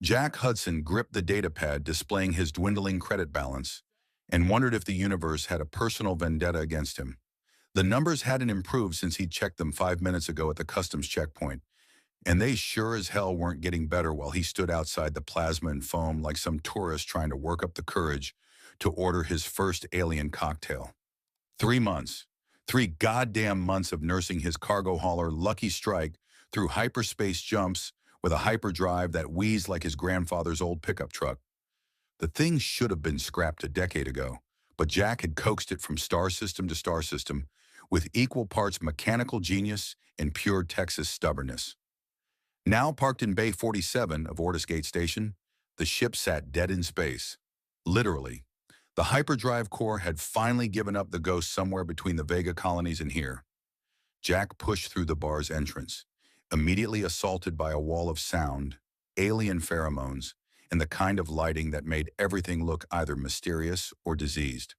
Jack Hudson gripped the datapad displaying his dwindling credit balance and wondered if the universe had a personal vendetta against him. The numbers hadn't improved since he checked them 5 minutes ago at the customs checkpoint, and they sure as hell weren't getting better while he stood outside the plasma and foam like some tourist trying to work up the courage to order his first alien cocktail. 3 months. 3 goddamn months of nursing his cargo hauler Lucky Strike through hyperspace jumps with a hyperdrive that wheezed like his grandfather's old pickup truck. The thing should have been scrapped a decade ago, but Jack had coaxed it from star system to star system with equal parts mechanical genius and pure Texas stubbornness. Now parked in Bay 47 of Ortisgate Station, the ship sat dead in space. Literally. The hyperdrive core had finally given up the ghost somewhere between the Vega colonies and here. Jack pushed through the bar's entrance, immediately assaulted by a wall of sound, alien pheromones, and the kind of lighting that made everything look either mysterious or diseased.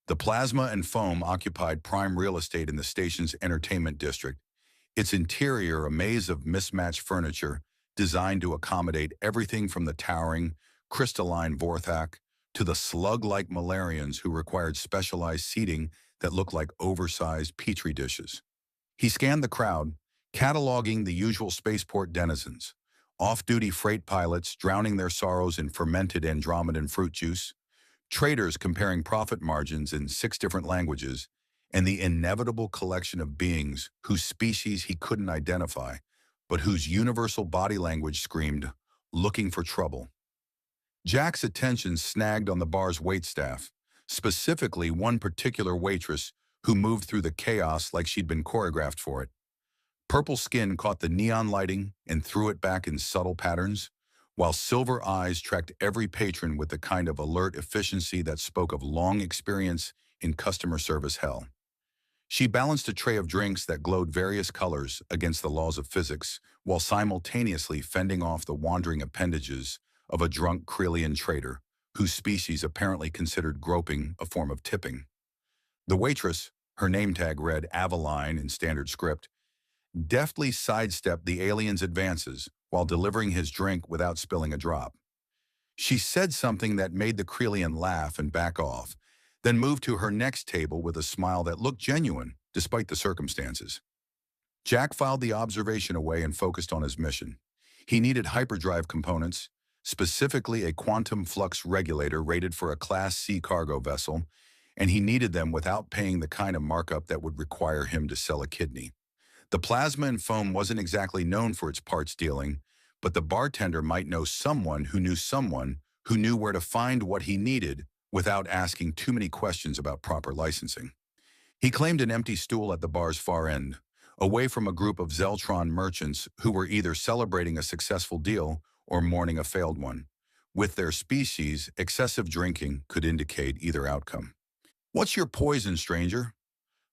The plasma and foam occupied prime real estate in the station's entertainment district, its interior a maze of mismatched furniture designed to accommodate everything from the towering, crystalline Vorthak to the slug-like Malarians who required specialized seating that looked like oversized petri dishes. He scanned the crowd, cataloging the usual spaceport denizens, off-duty freight pilots drowning their sorrows in fermented Andromedan fruit juice, traders comparing profit margins in 6 different languages, and the inevitable collection of beings whose species he couldn't identify, but whose universal body language screamed, "Looking for trouble." Jack's attention snagged on the bar's waitstaff, specifically one particular waitress who moved through the chaos like she'd been choreographed for it. Purple skin caught the neon lighting and threw it back in subtle patterns, while silver eyes tracked every patron with the kind of alert efficiency that spoke of long experience in customer service hell. She balanced a tray of drinks that glowed various colors against the laws of physics, while simultaneously fending off the wandering appendages of a drunk Krelian trader, whose species apparently considered groping a form of tipping. The waitress, her name tag read Aveline in standard script, deftly sidestepped the alien's advances while delivering his drink without spilling a drop. She said something that made the Krelian laugh and back off, then moved to her next table with a smile that looked genuine, despite the circumstances. Jack filed the observation away and focused on his mission. He needed hyperdrive components, specifically a quantum flux regulator rated for a Class C cargo vessel, and he needed them without paying the kind of markup that would require him to sell a kidney. The plasma and foam wasn't exactly known for its parts dealing, but the bartender might know someone who knew where to find what he needed without asking too many questions about proper licensing. He claimed an empty stool at the bar's far end, away from a group of Zeltron merchants who were either celebrating a successful deal or mourning a failed one. With their species, excessive drinking could indicate either outcome. "What's your poison, stranger?"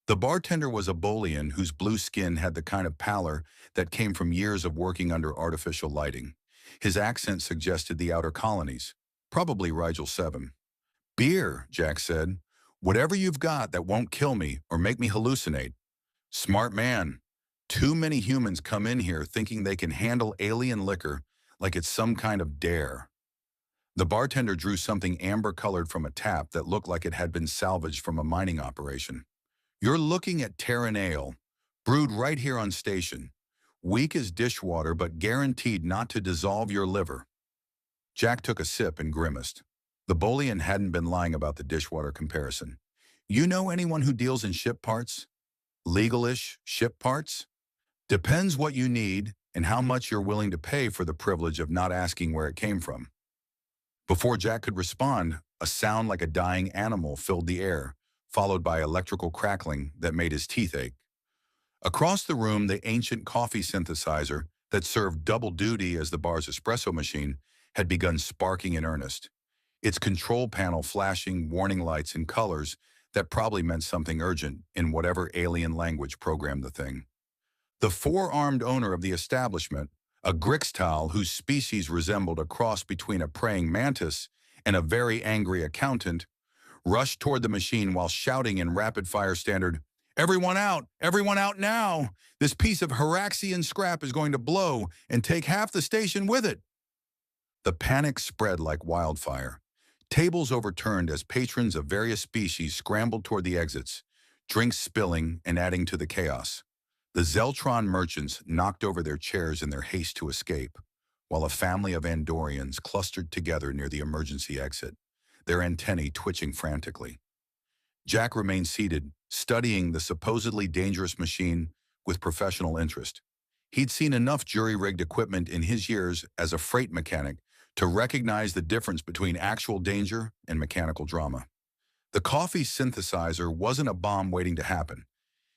The bartender was a Bolian whose blue skin had the kind of pallor that came from years of working under artificial lighting. His accent suggested the outer colonies, probably Rigel 7. "Beer," Jack said. "Whatever you've got that won't kill me or make me hallucinate." "Smart man. Too many humans come in here thinking they can handle alien liquor like it's some kind of dare." The bartender drew something amber-colored from a tap that looked like it had been salvaged from a mining operation. "You're looking at Terran ale, brewed right here on station. Weak as dishwater, but guaranteed not to dissolve your liver." Jack took a sip and grimaced. The Bolian hadn't been lying about the dishwater comparison. "You know anyone who deals in ship parts? Legal-ish ship parts? Depends what you need and how much you're willing to pay for the privilege of not asking where it came from." Before Jack could respond, a sound like a dying animal filled the air, followed by electrical crackling that made his teeth ache. Across the room, the ancient coffee synthesizer that served double duty as the bar's espresso machine had begun sparking in earnest, its control panel flashing warning lights in colors that probably meant something urgent in whatever alien language programmed the thing. The four-armed owner of the establishment, a Grixtal whose species resembled a cross between a praying mantis and a very angry accountant, rushed toward the machine while shouting in rapid-fire standard, "Everyone out! Everyone out now! This piece of Haraxian scrap is going to blow and take half the station with it!" The panic spread like wildfire. Tables overturned as patrons of various species scrambled toward the exits, drinks spilling and adding to the chaos. The Zeltron merchants knocked over their chairs in their haste to escape, while a family of Andorians clustered together near the emergency exit, their antennae twitching frantically. Jack remained seated, studying the supposedly dangerous machine with professional interest. He'd seen enough jury-rigged equipment in his years as a freight mechanic to recognize the difference between actual danger and mechanical drama. The coffee synthesizer wasn't a bomb waiting to happen.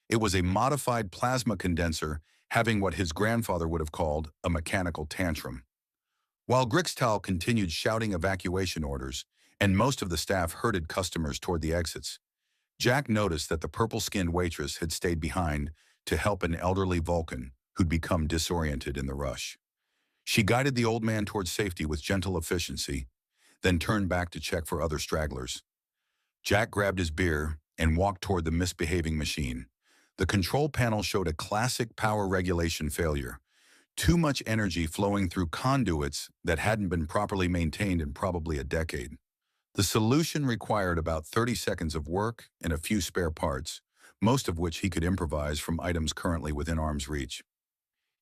It was a modified plasma condenser having what his grandfather would have called a mechanical tantrum. While Grixtal continued shouting evacuation orders, and most of the staff herded customers toward the exits, Jack noticed that the purple-skinned waitress had stayed behind to help an elderly Vulcan who'd become disoriented in the rush. She guided the old man toward safety with gentle efficiency, then turned back to check for other stragglers. Jack grabbed his beer and walked toward the misbehaving machine. The control panel showed a classic power regulation failure. Too much energy flowing through conduits that hadn't been properly maintained in probably a decade. The solution required about 30 seconds of work and a few spare parts, most of which he could improvise from items currently within arm's reach.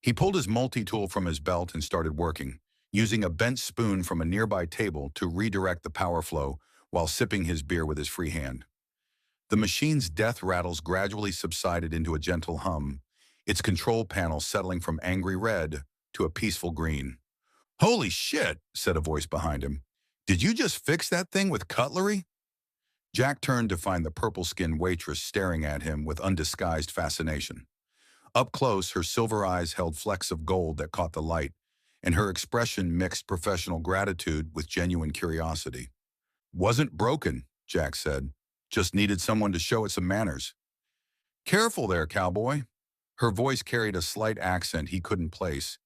He pulled his multi-tool from his belt and started working, using a bent spoon from a nearby table to redirect the power flow while sipping his beer with his free hand. The machine's death rattles gradually subsided into a gentle hum, its control panel settling from angry red to a peaceful green. "Holy shit," said a voice behind him. "Did you just fix that thing with cutlery?" Jack turned to find the purple-skinned waitress staring at him with undisguised fascination. Up close, her silver eyes held flecks of gold that caught the light, and her expression mixed professional gratitude with genuine curiosity. "Wasn't broken," Jack said. "Just needed someone to show it some manners." "Careful there, cowboy." Her voice carried a slight accent he couldn't place,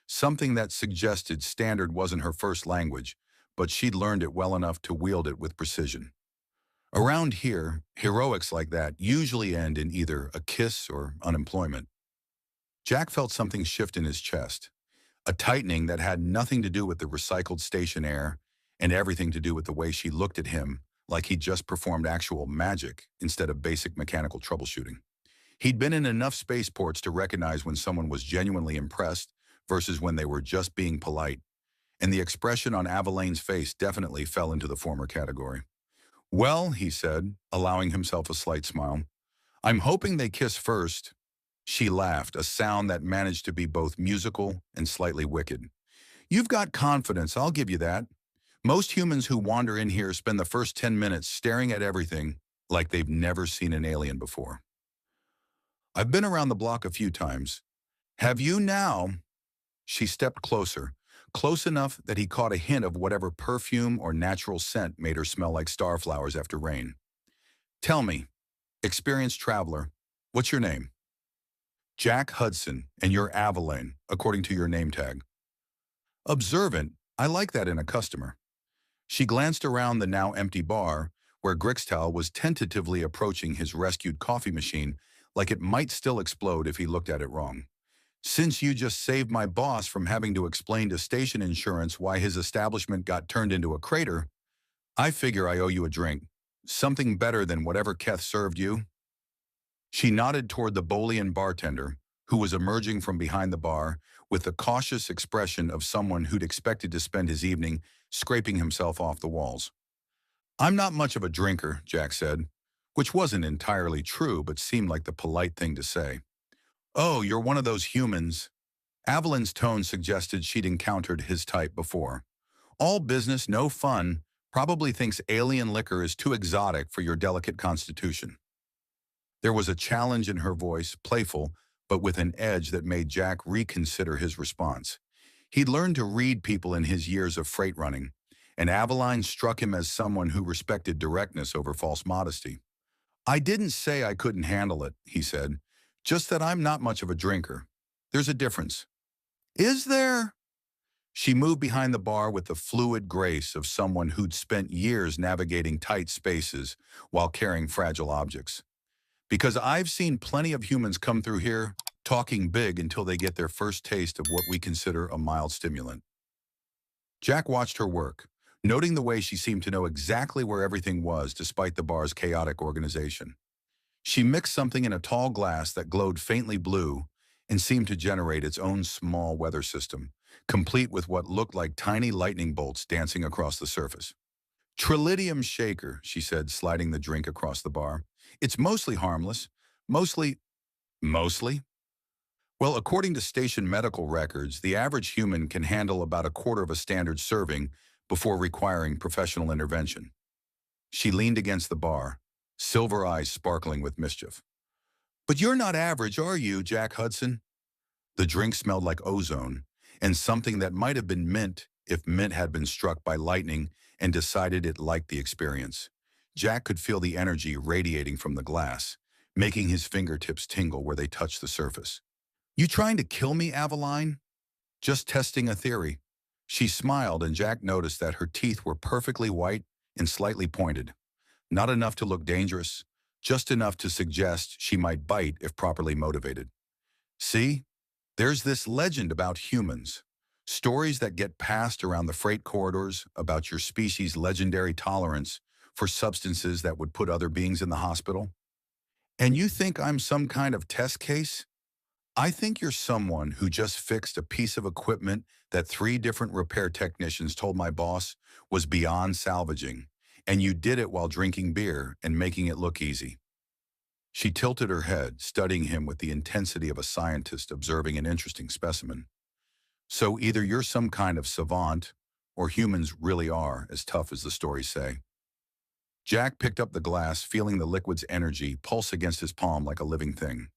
something that suggested standard wasn't her first language, but she'd learned it well enough to wield it with precision. Around here, heroics like that usually end in either a kiss or unemployment. Jack felt something shift in his chest, a tightening that had nothing to do with the recycled station air and everything to do with the way she looked at him like he'd just performed actual magic instead of basic mechanical troubleshooting. He'd been in enough spaceports to recognize when someone was genuinely impressed versus when they were just being polite, and the expression on Avalane's face definitely fell into the former category. "Well," he said, allowing himself a slight smile, "I'm hoping they kiss first." She laughed, a sound that managed to be both musical and slightly wicked. "You've got confidence, I'll give you that. Most humans who wander in here spend the first 10 minutes staring at everything like they've never seen an alien before." "I've been around the block a few times." "Have you now?" She stepped closer, close enough that he caught a hint of whatever perfume or natural scent made her smell like starflowers after rain. "Tell me, experienced traveler, what's your name?" "Jack Hudson, and you're Avalane, according to your name tag." "Observant, I like that in a customer." She glanced around the now empty bar, where Grixtal was tentatively approaching his rescued coffee machine like it might still explode if he looked at it wrong. "Since you just saved my boss from having to explain to station insurance why his establishment got turned into a crater, I figure I owe you a drink. Something better than whatever Keth served you." She nodded toward the Bolian bartender, who was emerging from behind the bar with the cautious expression of someone who'd expected to spend his evening scraping himself off the walls. "I'm not much of a drinker," Jack said, which wasn't entirely true but seemed like the polite thing to say. "Oh, you're one of those humans." Avalane's tone suggested she'd encountered his type before. "All business, no fun, probably thinks alien liquor is too exotic for your delicate constitution." There was a challenge in her voice, playful, but with an edge that made Jack reconsider his response. He'd learned to read people in his years of freight running, and Avalane struck him as someone who respected directness over false modesty. "I didn't say I couldn't handle it," he said, "just that I'm not much of a drinker. There's a difference." "Is there?" She moved behind the bar with the fluid grace of someone who'd spent years navigating tight spaces while carrying fragile objects. "Because I've seen plenty of humans come through here talking big until they get their first taste of what we consider a mild stimulant." Jack watched her work, noting the way she seemed to know exactly where everything was despite the bar's chaotic organization. She mixed something in a tall glass that glowed faintly blue and seemed to generate its own small weather system, complete with what looked like tiny lightning bolts dancing across the surface. Trillidium shaker, she said, sliding the drink across the bar. It's mostly harmless. Mostly? Well, according to station medical records, the average human can handle about a quarter of a standard serving before requiring professional intervention. She leaned against the bar, silver eyes sparkling with mischief. But you're not average, are you, Jack Hudson? The drink smelled like ozone, and something that might have been mint if mint had been struck by lightning and decided it liked the experience. Jack could feel the energy radiating from the glass, making his fingertips tingle where they touched the surface. You trying to kill me, Aveline? Just testing a theory. She smiled, and Jack noticed that her teeth were perfectly white and slightly pointed. Not enough to look dangerous, just enough to suggest she might bite if properly motivated. See? There's this legend about humans. Stories that get passed around the freight corridors about your species' legendary tolerance for substances that would put other beings in the hospital. And you think I'm some kind of test case? I think you're someone who just fixed a piece of equipment that 3 different repair technicians told my boss was beyond salvaging, and you did it while drinking beer and making it look easy. She tilted her head, studying him with the intensity of a scientist observing an interesting specimen. So either you're some kind of savant, or humans really are as tough as the stories say. Jack picked up the glass, feeling the liquid's energy pulse against his palm like a living thing.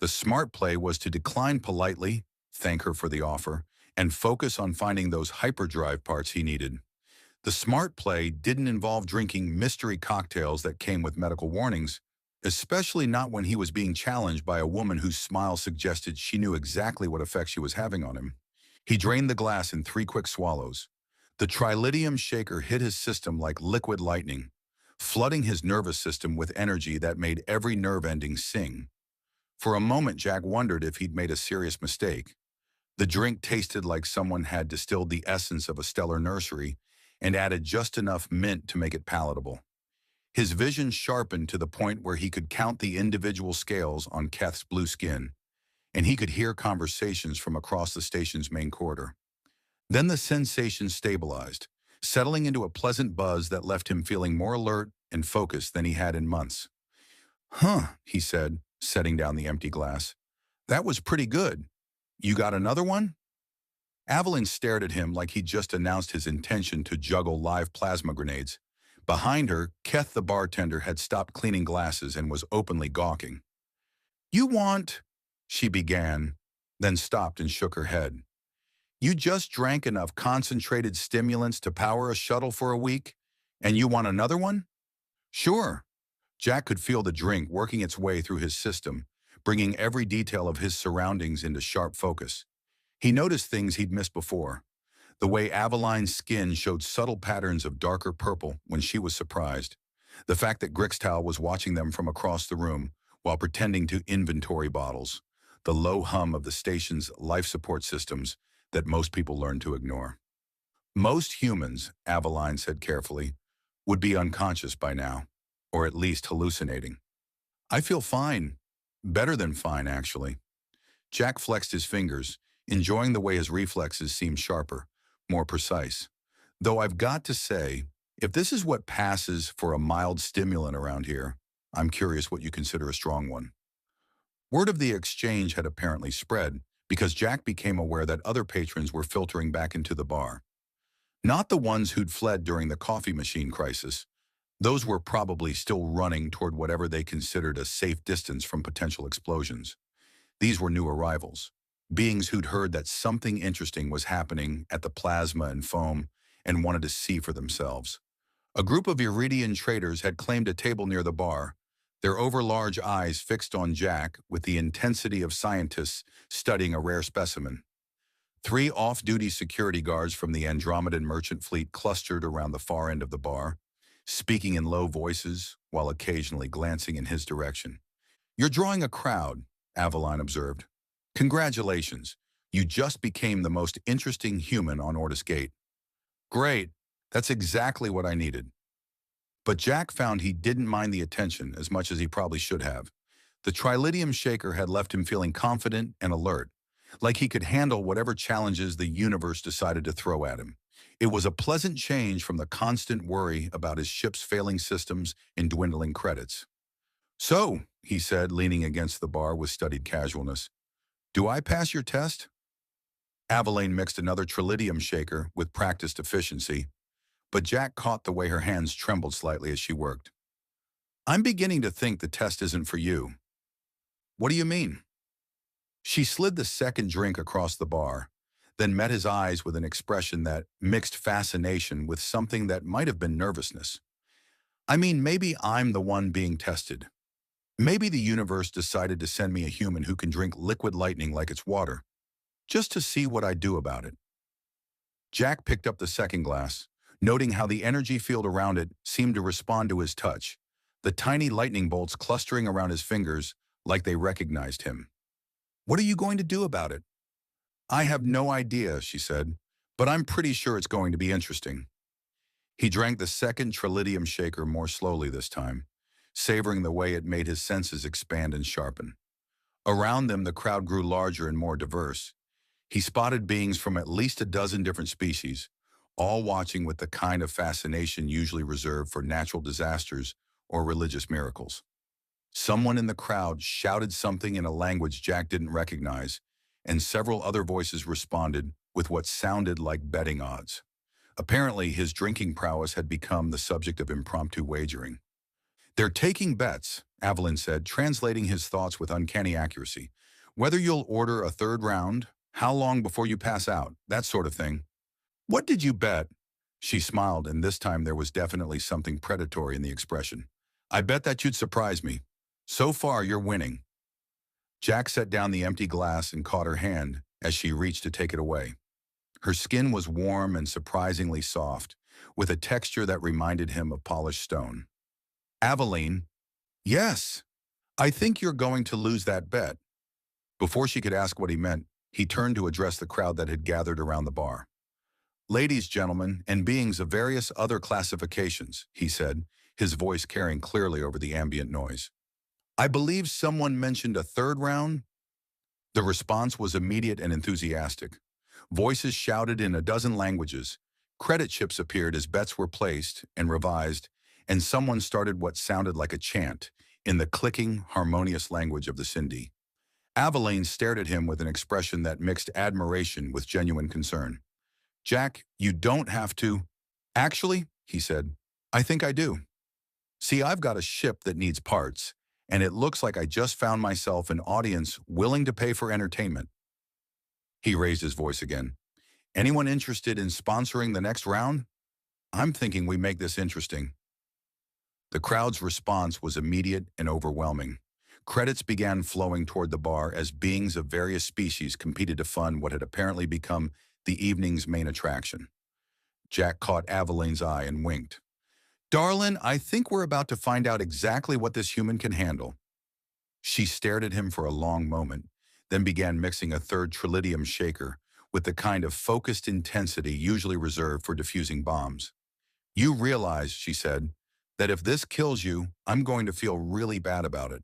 The smart play was to decline politely, thank her for the offer, and focus on finding those hyperdrive parts he needed. The smart play didn't involve drinking mystery cocktails that came with medical warnings, especially not when he was being challenged by a woman whose smile suggested she knew exactly what effect she was having on him. He drained the glass in 3 quick swallows. The trillidium shaker hit his system like liquid lightning, flooding his nervous system with energy that made every nerve ending sing. For a moment, Jack wondered if he'd made a serious mistake. The drink tasted like someone had distilled the essence of a stellar nursery and added just enough mint to make it palatable. His vision sharpened to the point where he could count the individual scales on Keth's blue skin, and he could hear conversations from across the station's main corridor. Then the sensation stabilized, settling into a pleasant buzz that left him feeling more alert and focused than he had in months. Huh, he said, setting down the empty glass. That was pretty good. You got another one? Aveline stared at him like he'd just announced his intention to juggle live plasma grenades. Behind her, Keth the bartender had stopped cleaning glasses and was openly gawking. You want, she began, then stopped and shook her head. You just drank enough concentrated stimulants to power a shuttle for a week, and you want another one? Sure. Jack could feel the drink working its way through his system, bringing every detail of his surroundings into sharp focus. He noticed things he'd missed before. The way Aveline's skin showed subtle patterns of darker purple when she was surprised. The fact that Grixtal was watching them from across the room while pretending to inventory bottles. The low hum of the station's life support systems that most people learn to ignore. Most humans, Aveline said carefully, would be unconscious by now, or at least hallucinating. I feel fine. Better than fine, actually. Jack flexed his fingers, enjoying the way his reflexes seemed sharper, more precise. Though I've got to say, if this is what passes for a mild stimulant around here, I'm curious what you consider a strong one. Word of the exchange had apparently spread because Jack became aware that other patrons were filtering back into the bar. Not the ones who'd fled during the coffee machine crisis. Those were probably still running toward whatever they considered a safe distance from potential explosions. These were new arrivals, beings who'd heard that something interesting was happening at the plasma and foam and wanted to see for themselves. A group of Iridian traders had claimed a table near the bar, their overlarge eyes fixed on Jack with the intensity of scientists studying a rare specimen. 3 off-duty security guards from the Andromedan merchant fleet clustered around the far end of the bar, speaking in low voices while occasionally glancing in his direction. You're drawing a crowd, Aveline observed. Congratulations, you just became the most interesting human on Ortis Gate. Great. That's exactly what I needed. But Jack found he didn't mind the attention as much as he probably should have. The trilithium shaker had left him feeling confident and alert, like he could handle whatever challenges the universe decided to throw at him. It was a pleasant change from the constant worry about his ship's failing systems and dwindling credits. So, he said, leaning against the bar with studied casualness, do I pass your test? Aveline mixed another trilithium shaker with practiced efficiency, but Jack caught the way her hands trembled slightly as she worked. I'm beginning to think the test isn't for you. What do you mean? She slid the second drink across the bar, then met his eyes with an expression that mixed fascination with something that might have been nervousness. I mean, maybe I'm the one being tested. Maybe the universe decided to send me a human who can drink liquid lightning like it's water, just to see what I do about it. Jack picked up the second glass, noting how the energy field around it seemed to respond to his touch, the tiny lightning bolts clustering around his fingers like they recognized him. What are you going to do about it? I have no idea, she said, but I'm pretty sure it's going to be interesting. He drank the second trilithium shaker more slowly this time, savoring the way it made his senses expand and sharpen. Around them, the crowd grew larger and more diverse. He spotted beings from at least a dozen different species, all watching with the kind of fascination usually reserved for natural disasters or religious miracles. Someone in the crowd shouted something in a language Jack didn't recognize, and several other voices responded with what sounded like betting odds. Apparently, his drinking prowess had become the subject of impromptu wagering. They're taking bets, Evelyn said, translating his thoughts with uncanny accuracy. Whether you'll order a third round, how long before you pass out, that sort of thing. What did you bet? She smiled, and this time there was definitely something predatory in the expression. I bet that you'd surprise me. So far, you're winning. Jack set down the empty glass and caught her hand as she reached to take it away. Her skin was warm and surprisingly soft, with a texture that reminded him of polished stone. Aveline, yes, I think you're going to lose that bet. Before she could ask what he meant, he turned to address the crowd that had gathered around the bar. Ladies, gentlemen, and beings of various other classifications, he said, his voice carrying clearly over the ambient noise. I believe someone mentioned a third round? The response was immediate and enthusiastic. Voices shouted in a dozen languages. Credit chips appeared as bets were placed and revised, and someone started what sounded like a chant in the clicking, harmonious language of the Sindhi. Aveline stared at him with an expression that mixed admiration with genuine concern. Jack, you don't have to. Actually, he said, I think I do. See, I've got a ship that needs parts, and it looks like I just found myself an audience willing to pay for entertainment. He raised his voice again. Anyone interested in sponsoring the next round? I'm thinking we make this interesting. The crowd's response was immediate and overwhelming. Credits began flowing toward the bar as beings of various species competed to fund what had apparently become the evening's main attraction. Jack caught Aveline's eye and winked. Darlin', I think we're about to find out exactly what this human can handle. She stared at him for a long moment, then began mixing a third trilithium shaker with the kind of focused intensity usually reserved for diffusing bombs. You realize, she said, that if this kills you, I'm going to feel really bad about it.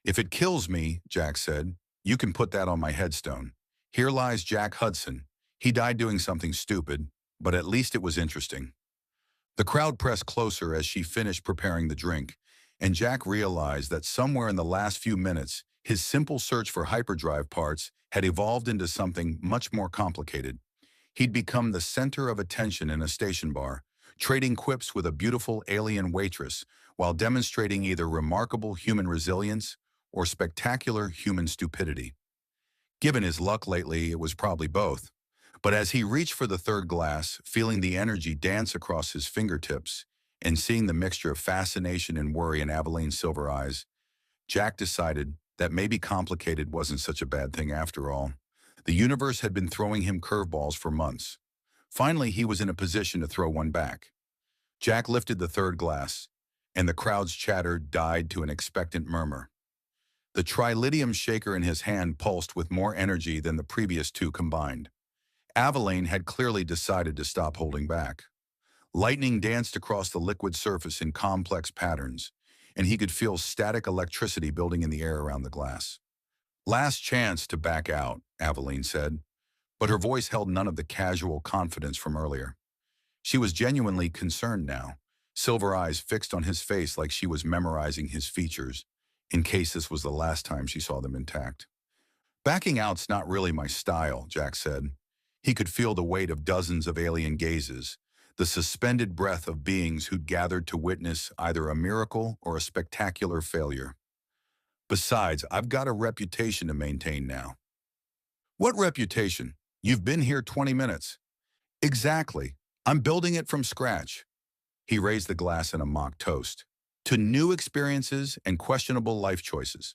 If it kills me, Jack said, you can put that on my headstone. Here lies Jack Hudson. He died doing something stupid, but at least it was interesting. The crowd pressed closer as she finished preparing the drink, and Jack realized that somewhere in the last few minutes, his simple search for hyperdrive parts had evolved into something much more complicated. He'd become the center of attention in a station bar, trading quips with a beautiful alien waitress while demonstrating either remarkable human resilience or spectacular human stupidity. Given his luck lately, it was probably both. But as he reached for the third glass, feeling the energy dance across his fingertips and seeing the mixture of fascination and worry in Aveline's silver eyes, Jack decided that maybe complicated wasn't such a bad thing after all. The universe had been throwing him curveballs for months. Finally, he was in a position to throw one back. Jack lifted the third glass, and the crowd's chatter died to an expectant murmur. The trilithium shaker in his hand pulsed with more energy than the previous two combined. Aveline had clearly decided to stop holding back. Lightning danced across the liquid surface in complex patterns, and he could feel static electricity building in the air around the glass. Last chance to back out, Aveline said, but her voice held none of the casual confidence from earlier. She was genuinely concerned now, silver eyes fixed on his face like she was memorizing his features, in case this was the last time she saw them intact. Backing out's not really my style, Jack said. He could feel the weight of dozens of alien gazes, the suspended breath of beings who'd gathered to witness either a miracle or a spectacular failure. Besides, I've got a reputation to maintain now. What reputation? You've been here 20 minutes. Exactly. I'm building it from scratch. He raised the glass in a mock toast to new experiences and questionable life choices.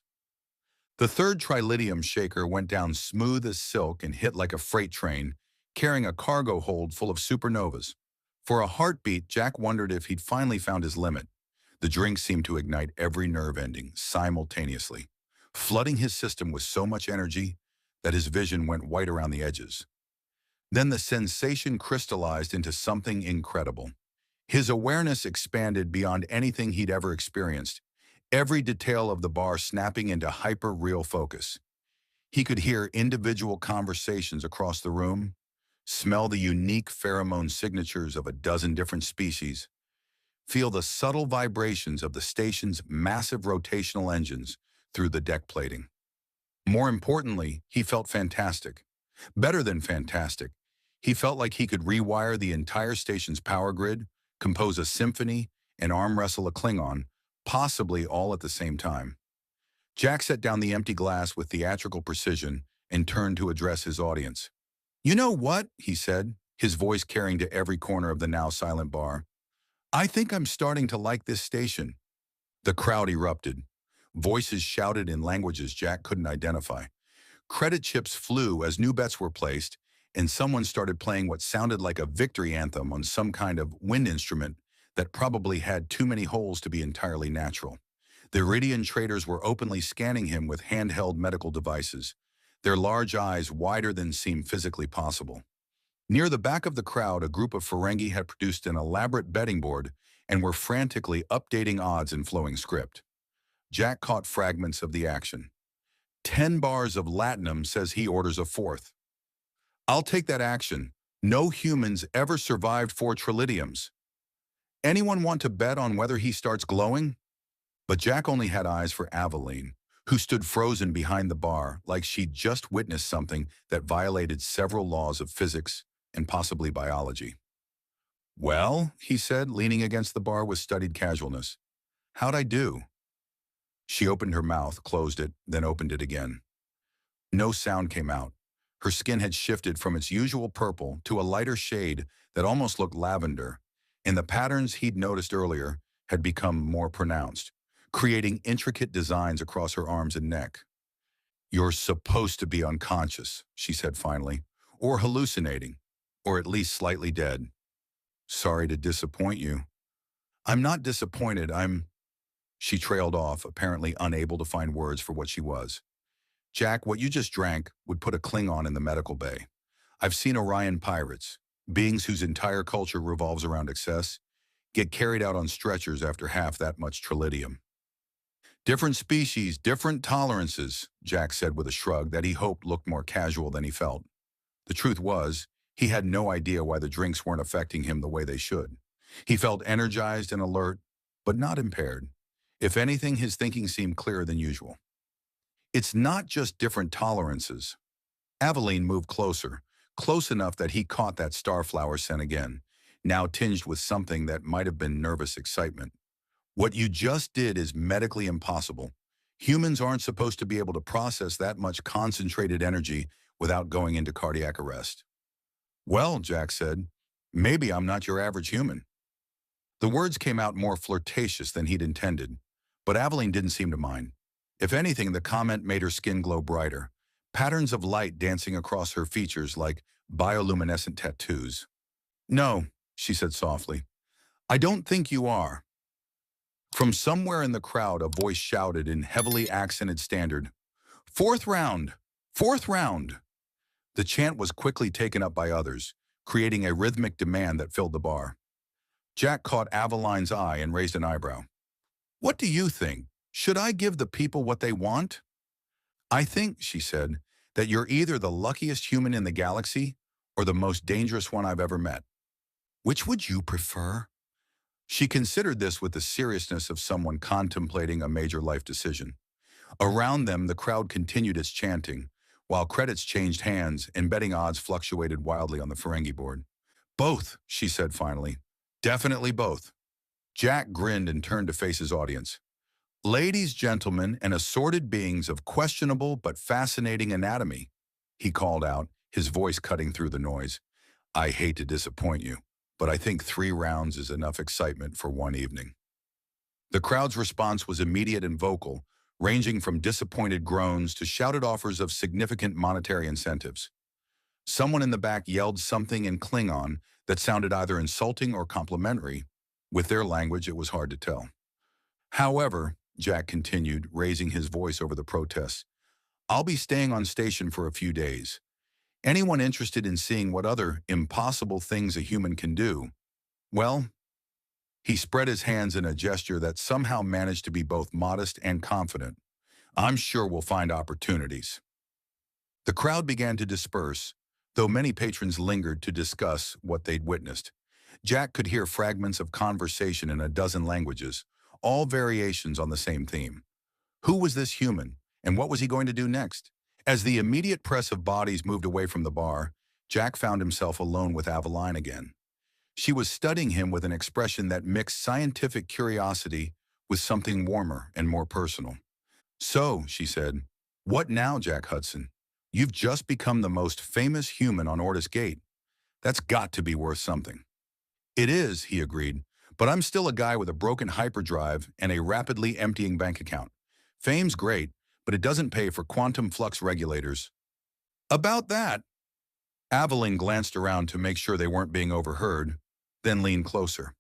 The third trilidium shaker went down smooth as silk and hit like a freight train, carrying a cargo hold full of supernovas. For a heartbeat, Jack wondered if he'd finally found his limit. The drink seemed to ignite every nerve ending simultaneously, flooding his system with so much energy that his vision went white around the edges. Then the sensation crystallized into something incredible. His awareness expanded beyond anything he'd ever experienced, every detail of the bar snapping into hyper-real focus. He could hear individual conversations across the room, smell the unique pheromone signatures of a dozen different species, feel the subtle vibrations of the station's massive rotational engines through the deck plating. More importantly, he felt fantastic. Better than fantastic. He felt like he could rewire the entire station's power grid, compose a symphony, and arm wrestle a Klingon, possibly all at the same time. Jack set down the empty glass with theatrical precision and turned to address his audience. "You know what?" he said, his voice carrying to every corner of the now silent bar. "I think I'm starting to like this station." The crowd erupted. Voices shouted in languages Jack couldn't identify. Credit chips flew as new bets were placed, and someone started playing what sounded like a victory anthem on some kind of wind instrument that probably had too many holes to be entirely natural. The Iridian traders were openly scanning him with handheld medical devices, their large eyes wider than seemed physically possible. Near the back of the crowd, a group of Ferengi had produced an elaborate betting board and were frantically updating odds in flowing script. Jack caught fragments of the action. 10 bars of latinum says he orders a fourth. I'll take that action. No humans ever survived 4 trilidiums. Anyone want to bet on whether he starts glowing? But Jack only had eyes for Aveline, who stood frozen behind the bar like she'd just witnessed something that violated several laws of physics and possibly biology. "Well," he said, leaning against the bar with studied casualness. "How'd I do?" She opened her mouth, closed it, then opened it again. No sound came out. Her skin had shifted from its usual purple to a lighter shade that almost looked lavender, and the patterns he'd noticed earlier had become more pronounced, creating intricate designs across her arms and neck. "You're supposed to be unconscious," she said finally, "or hallucinating, or at least slightly dead." "Sorry to disappoint you." "I'm not disappointed, She trailed off, apparently unable to find words for what she was. "Jack, what you just drank would put a Klingon in the medical bay. I've seen Orion pirates, beings whose entire culture revolves around excess, get carried out on stretchers after half that much trilidium." "Different species, different tolerances," Jack said with a shrug that he hoped looked more casual than he felt. The truth was, he had no idea why the drinks weren't affecting him the way they should. He felt energized and alert, but not impaired. If anything, his thinking seemed clearer than usual. "It's not just different tolerances." Aveline moved closer, close enough that he caught that starflower scent again, now tinged with something that might have been nervous excitement. "What you just did is medically impossible. Humans aren't supposed to be able to process that much concentrated energy without going into cardiac arrest." "Well," Jack said, "maybe I'm not your average human." The words came out more flirtatious than he'd intended, but Aveline didn't seem to mind. If anything, the comment made her skin glow brighter, patterns of light dancing across her features like bioluminescent tattoos. "No," she said softly, "I don't think you are." From somewhere in the crowd, a voice shouted in heavily accented standard, "Fourth round! Fourth round!" The chant was quickly taken up by others, creating a rhythmic demand that filled the bar. Jack caught Aveline's eye and raised an eyebrow. "What do you think? Should I give the people what they want?" "I think," she said, "that you're either the luckiest human in the galaxy or the most dangerous one I've ever met. Which would you prefer?" She considered this with the seriousness of someone contemplating a major life decision. Around them, the crowd continued its chanting, while credits changed hands and betting odds fluctuated wildly on the Ferengi board. "Both," she said finally. "Definitely both." Jack grinned and turned to face his audience. "Ladies, gentlemen, and assorted beings of questionable but fascinating anatomy," he called out, his voice cutting through the noise. "I hate to disappoint you, but I think 3 rounds is enough excitement for one evening." The crowd's response was immediate and vocal, ranging from disappointed groans to shouted offers of significant monetary incentives. Someone in the back yelled something in Klingon that sounded either insulting or complimentary. With their language, it was hard to tell. "However," Jack continued, raising his voice over the protests, "I'll be staying on station for a few days. Anyone interested in seeing what other impossible things a human can do, well," he spread his hands in a gesture that somehow managed to be both modest and confident, "I'm sure we'll find opportunities." The crowd began to disperse, though many patrons lingered to discuss what they'd witnessed. Jack could hear fragments of conversation in a dozen languages, all variations on the same theme. Who was this human, and what was he going to do next? As the immediate press of bodies moved away from the bar, Jack found himself alone with Aveline again. She was studying him with an expression that mixed scientific curiosity with something warmer and more personal. "So," she said, "what now, Jack Hudson? You've just become the most famous human on Ortis Gate. That's got to be worth something." "It is," he agreed, "but I'm still a guy with a broken hyperdrive and a rapidly emptying bank account. Fame's great, but it doesn't pay for quantum flux regulators." "About that," Aveline glanced around to make sure they weren't being overheard, then leaned closer.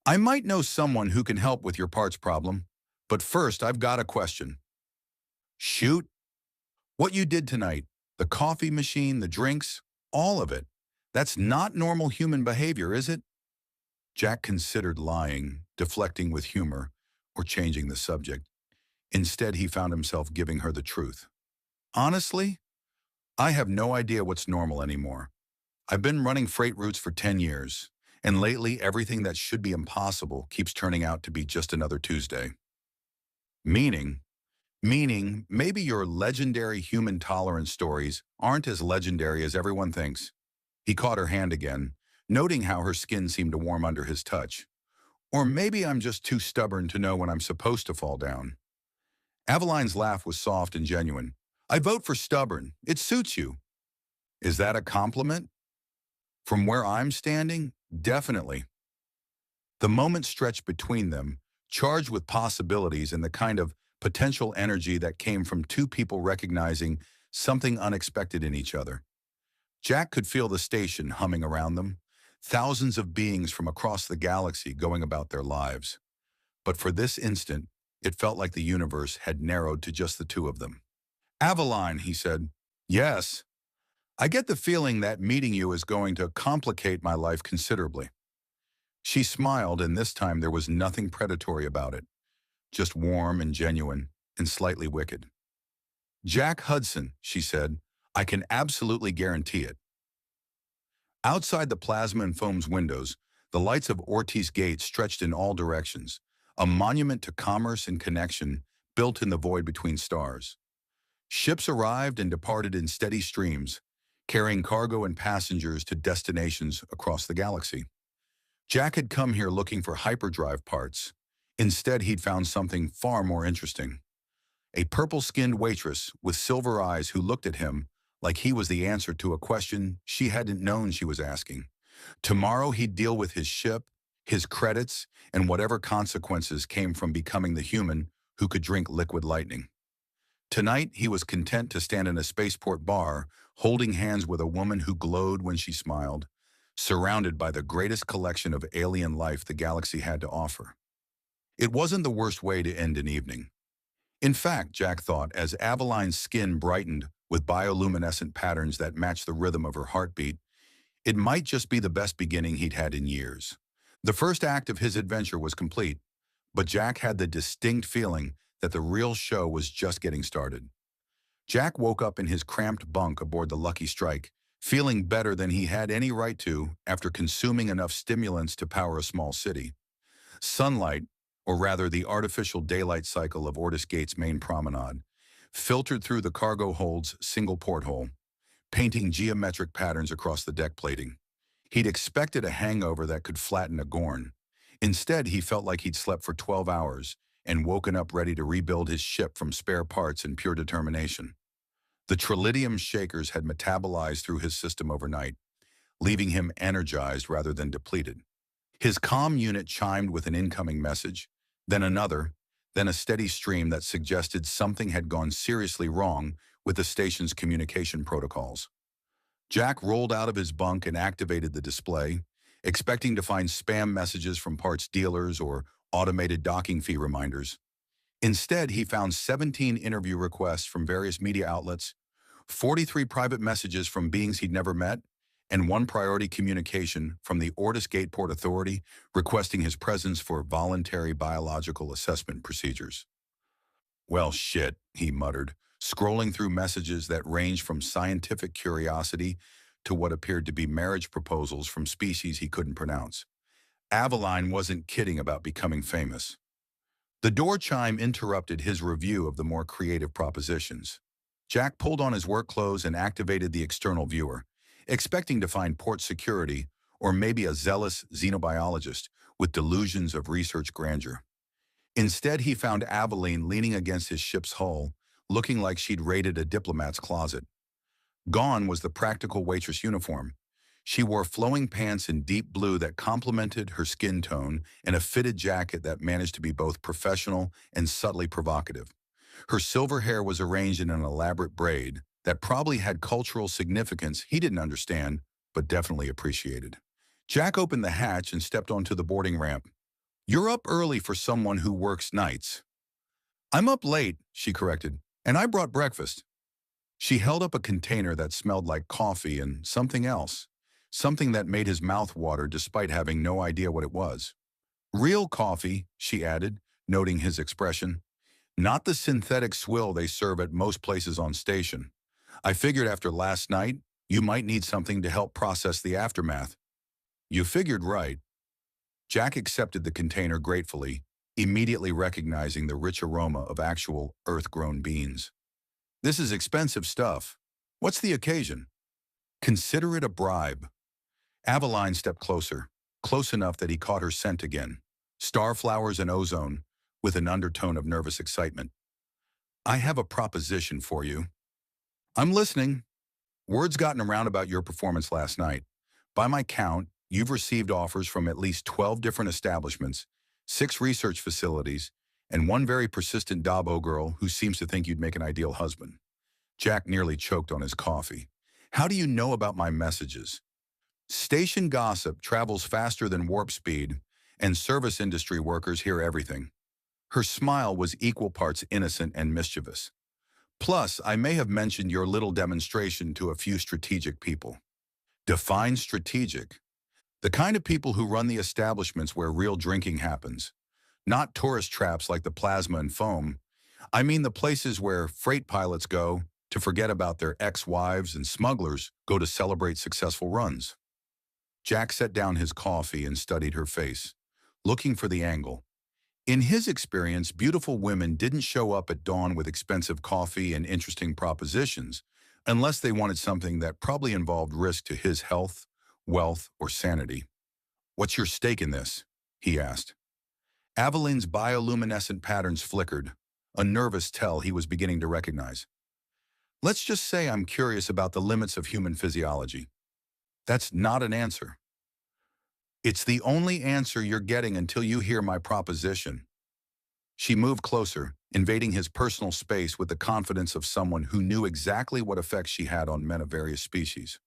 "I might know someone who can help with your parts problem, but first I've got a question." "Shoot." "What you did tonight, the coffee machine, the drinks, all of it, that's not normal human behavior, is it?" Jack considered lying, deflecting with humor, or changing the subject. Instead, he found himself giving her the truth. "Honestly, I have no idea what's normal anymore. I've been running freight routes for 10 years, and lately everything that should be impossible keeps turning out to be just another Tuesday." Meaning, meaning maybe your legendary human tolerance stories aren't as legendary as everyone thinks. He caught her hand again, noting how her skin seemed to warm under his touch. "Or maybe I'm just too stubborn to know when I'm supposed to fall down." Aveline's laugh was soft and genuine. "I vote for stubborn. It suits you." "Is that a compliment?" "From where I'm standing, definitely." The moment stretched between them, charged with possibilities and the kind of potential energy that came from two people recognizing something unexpected in each other. Jack could feel the station humming around them, thousands of beings from across the galaxy going about their lives. But for this instant, it felt like the universe had narrowed to just the two of them. "Aveline," he said. "Yes. I get the feeling that meeting you is going to complicate my life considerably." She smiled, and this time there was nothing predatory about it, just warm and genuine and slightly wicked. "Jack Hudson," she said, "I can absolutely guarantee it." Outside the plasma and foam's windows, the lights of Ortiz Gate stretched in all directions, a monument to commerce and connection built in the void between stars. Ships arrived and departed in steady streams, carrying cargo and passengers to destinations across the galaxy. Jack had come here looking for hyperdrive parts. Instead, he'd found something far more interesting. A purple-skinned waitress with silver eyes who looked at him like he was the answer to a question she hadn't known she was asking. Tomorrow he'd deal with his ship, his credits, and whatever consequences came from becoming the human who could drink liquid lightning. Tonight, he was content to stand in a spaceport bar, holding hands with a woman who glowed when she smiled, surrounded by the greatest collection of alien life the galaxy had to offer. It wasn't the worst way to end an evening. In fact, Jack thought, as Aveline's skin brightened with bioluminescent patterns that matched the rhythm of her heartbeat, it might just be the best beginning he'd had in years. The first act of his adventure was complete, but Jack had the distinct feeling that the real show was just getting started. Jack woke up in his cramped bunk aboard the Lucky Strike, feeling better than he had any right to after consuming enough stimulants to power a small city. Sunlight, or rather the artificial daylight cycle of Ortis Gate's main promenade, filtered through the cargo hold's single porthole, painting geometric patterns across the deck plating. He'd expected a hangover that could flatten a Gorn. Instead, he felt like he'd slept for 12 hours and woken up ready to rebuild his ship from spare parts and pure determination. The tritium shakers had metabolized through his system overnight, leaving him energized rather than depleted. His comm unit chimed with an incoming message, then another, then a steady stream that suggested something had gone seriously wrong with the station's communication protocols. Jack rolled out of his bunk and activated the display, expecting to find spam messages from parts dealers or automated docking fee reminders. Instead, he found 17 interview requests from various media outlets, 43 private messages from beings he'd never met, and one priority communication from the Ortis Gate Port Authority requesting his presence for voluntary biological assessment procedures. "Well, shit," he muttered, scrolling through messages that ranged from scientific curiosity to what appeared to be marriage proposals from species he couldn't pronounce. Aveline wasn't kidding about becoming famous. The door chime interrupted his review of the more creative propositions. Jack pulled on his work clothes and activated the external viewer, expecting to find port security or maybe a zealous xenobiologist with delusions of research grandeur. Instead, he found Aveline leaning against his ship's hull, looking like she'd raided a diplomat's closet. Gone was the practical waitress uniform. She wore flowing pants in deep blue that complemented her skin tone and a fitted jacket that managed to be both professional and subtly provocative. Her silver hair was arranged in an elaborate braid that probably had cultural significance he didn't understand, but definitely appreciated. Jack opened the hatch and stepped onto the boarding ramp. "You're up early for someone who works nights." "I'm up late," she corrected, "and I brought breakfast." She held up a container that smelled like coffee and something else, something that made his mouth water despite having no idea what it was. "Real coffee," she added, noting his expression. "Not the synthetic swill they serve at most places on station. I figured after last night, you might need something to help process the aftermath." "You figured right." Jack accepted the container gratefully, immediately recognizing the rich aroma of actual earth-grown beans. "This is expensive stuff. What's the occasion?" "Consider it a bribe." Aveline stepped closer, close enough that he caught her scent again. Starflowers and ozone, with an undertone of nervous excitement. "I have a proposition for you." "I'm listening." "Word's gotten around about your performance last night. By my count, you've received offers from at least 12 different establishments, 6 research facilities, and one very persistent Dabo girl who seems to think you'd make an ideal husband." Jack nearly choked on his coffee. "How do you know about my messages?" Station gossip travels faster than warp speed, and service industry workers hear everything. Her smile was equal parts innocent and mischievous. "Plus, I may have mentioned your little demonstration to a few strategic people." "Define strategic." "The kind of people who run the establishments where real drinking happens. Not tourist traps like the plasma and foam. I mean the places where freight pilots go to forget about their ex-wives and smugglers go to celebrate successful runs." Jack set down his coffee and studied her face, looking for the angle. In his experience, beautiful women didn't show up at dawn with expensive coffee and interesting propositions, unless they wanted something that probably involved risk to his health, wealth, or sanity. "What's your stake in this?" he asked. Aveline's bioluminescent patterns flickered, a nervous tell he was beginning to recognize. "Let's just say I'm curious about the limits of human physiology." "That's not an answer." "It's the only answer you're getting until you hear my proposition." She moved closer, invading his personal space with the confidence of someone who knew exactly what effects she had on men of various species.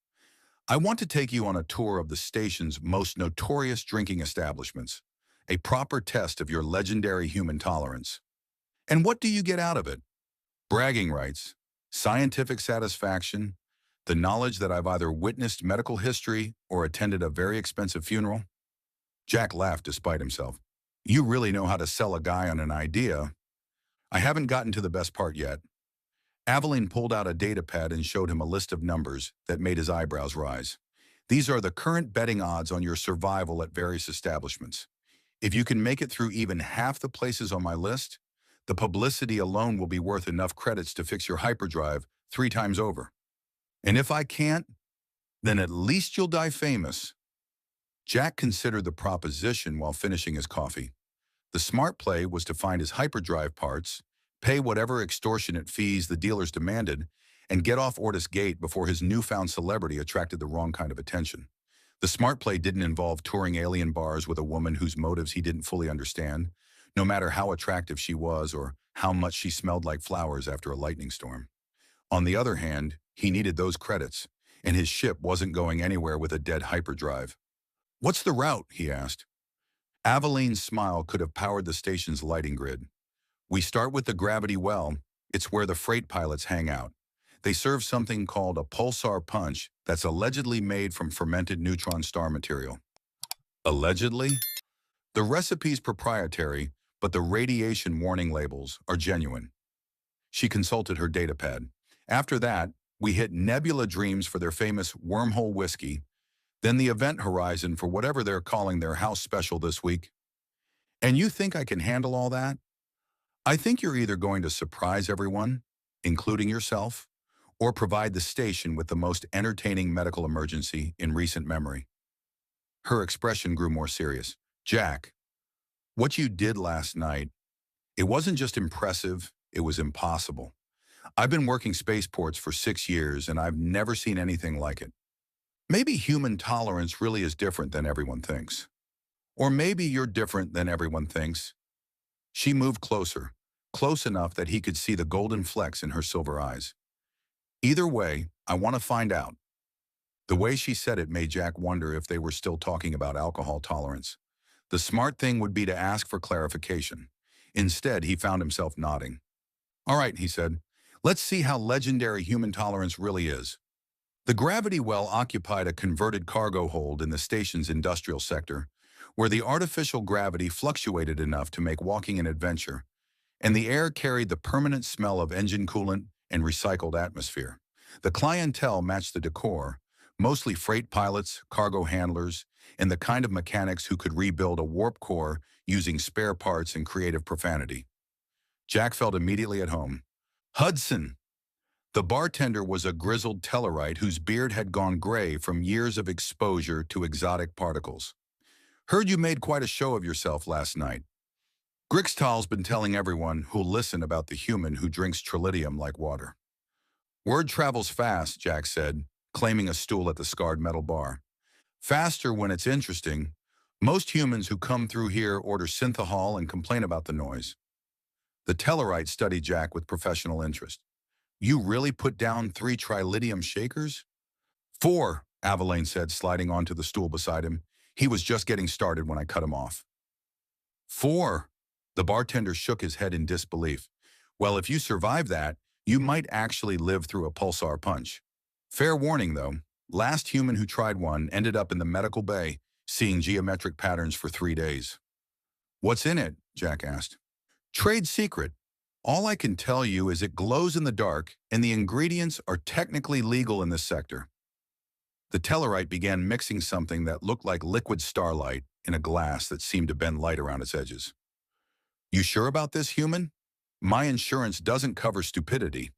"I want to take you on a tour of the station's most notorious drinking establishments, a proper test of your legendary human tolerance." And what do you get out of it? Bragging rights, scientific satisfaction, the knowledge that I've either witnessed medical history or attended a very expensive funeral. Jack laughed despite himself. You really know how to sell a guy on an idea. I haven't gotten to the best part yet. Aveline pulled out a data pad and showed him a list of numbers that made his eyebrows rise. These are the current betting odds on your survival at various establishments. If you can make it through even half the places on my list, the publicity alone will be worth enough credits to fix your hyperdrive 3 times over. And if I can't, then at least you'll die famous. Jack considered the proposition while finishing his coffee. The smart play was to find his hyperdrive parts, pay whatever extortionate fees the dealers demanded, and get off Ortis Gate before his newfound celebrity attracted the wrong kind of attention. The smart play didn't involve touring alien bars with a woman whose motives he didn't fully understand, no matter how attractive she was or how much she smelled like flowers after a lightning storm. On the other hand, he needed those credits, and his ship wasn't going anywhere with a dead hyperdrive. What's the route? He asked. Aveline's smile could have powered the station's lighting grid. We start with the gravity well. It's where the freight pilots hang out. They serve something called a pulsar punch that's allegedly made from fermented neutron star material. Allegedly? The recipe's proprietary, but the radiation warning labels are genuine. She consulted her datapad. After that, we hit Nebula Dreams for their famous wormhole whiskey, then the event horizon for whatever they're calling their house special this week. And you think I can handle all that? I think you're either going to surprise everyone, including yourself, or provide the station with the most entertaining medical emergency in recent memory. Her expression grew more serious. Jack, what you did last night, it wasn't just impressive, it was impossible. I've been working spaceports for 6 years and I've never seen anything like it. Maybe human tolerance really is different than everyone thinks. Or maybe you're different than everyone thinks. She moved closer, close enough that he could see the golden flecks in her silver eyes. Either way, I want to find out. The way she said it made Jack wonder if they were still talking about alcohol tolerance. The smart thing would be to ask for clarification. Instead, he found himself nodding. All right, he said, let's see how legendary human tolerance really is. The gravity well occupied a converted cargo hold in the station's industrial sector, where the artificial gravity fluctuated enough to make walking an adventure, and the air carried the permanent smell of engine coolant and recycled atmosphere. The clientele matched the decor, mostly freight pilots, cargo handlers, and the kind of mechanics who could rebuild a warp core using spare parts and creative profanity. Jack felt immediately at home. Hudson! The bartender was a grizzled Tellarite whose beard had gone gray from years of exposure to exotic particles. Heard you made quite a show of yourself last night. Grixtal's been telling everyone who'll listen about the human who drinks tritium like water. Word travels fast, Jack said, claiming a stool at the scarred metal bar. Faster when it's interesting. Most humans who come through here order synthahol and complain about the noise. The Tellarite studied Jack with professional interest. You really put down 3 tritium shakers? 4, Aveline said, sliding onto the stool beside him. He was just getting started when I cut him off. 4? The bartender shook his head in disbelief. Well, if you survive that, you might actually live through a pulsar punch. Fair warning, though. Last human who tried one ended up in the medical bay, seeing geometric patterns for 3 days. What's in it? Jack asked. Trade secret. All I can tell you is it glows in the dark, and the ingredients are technically legal in this sector. The Tellarite began mixing something that looked like liquid starlight in a glass that seemed to bend light around its edges. You sure about this, human? My insurance doesn't cover stupidity.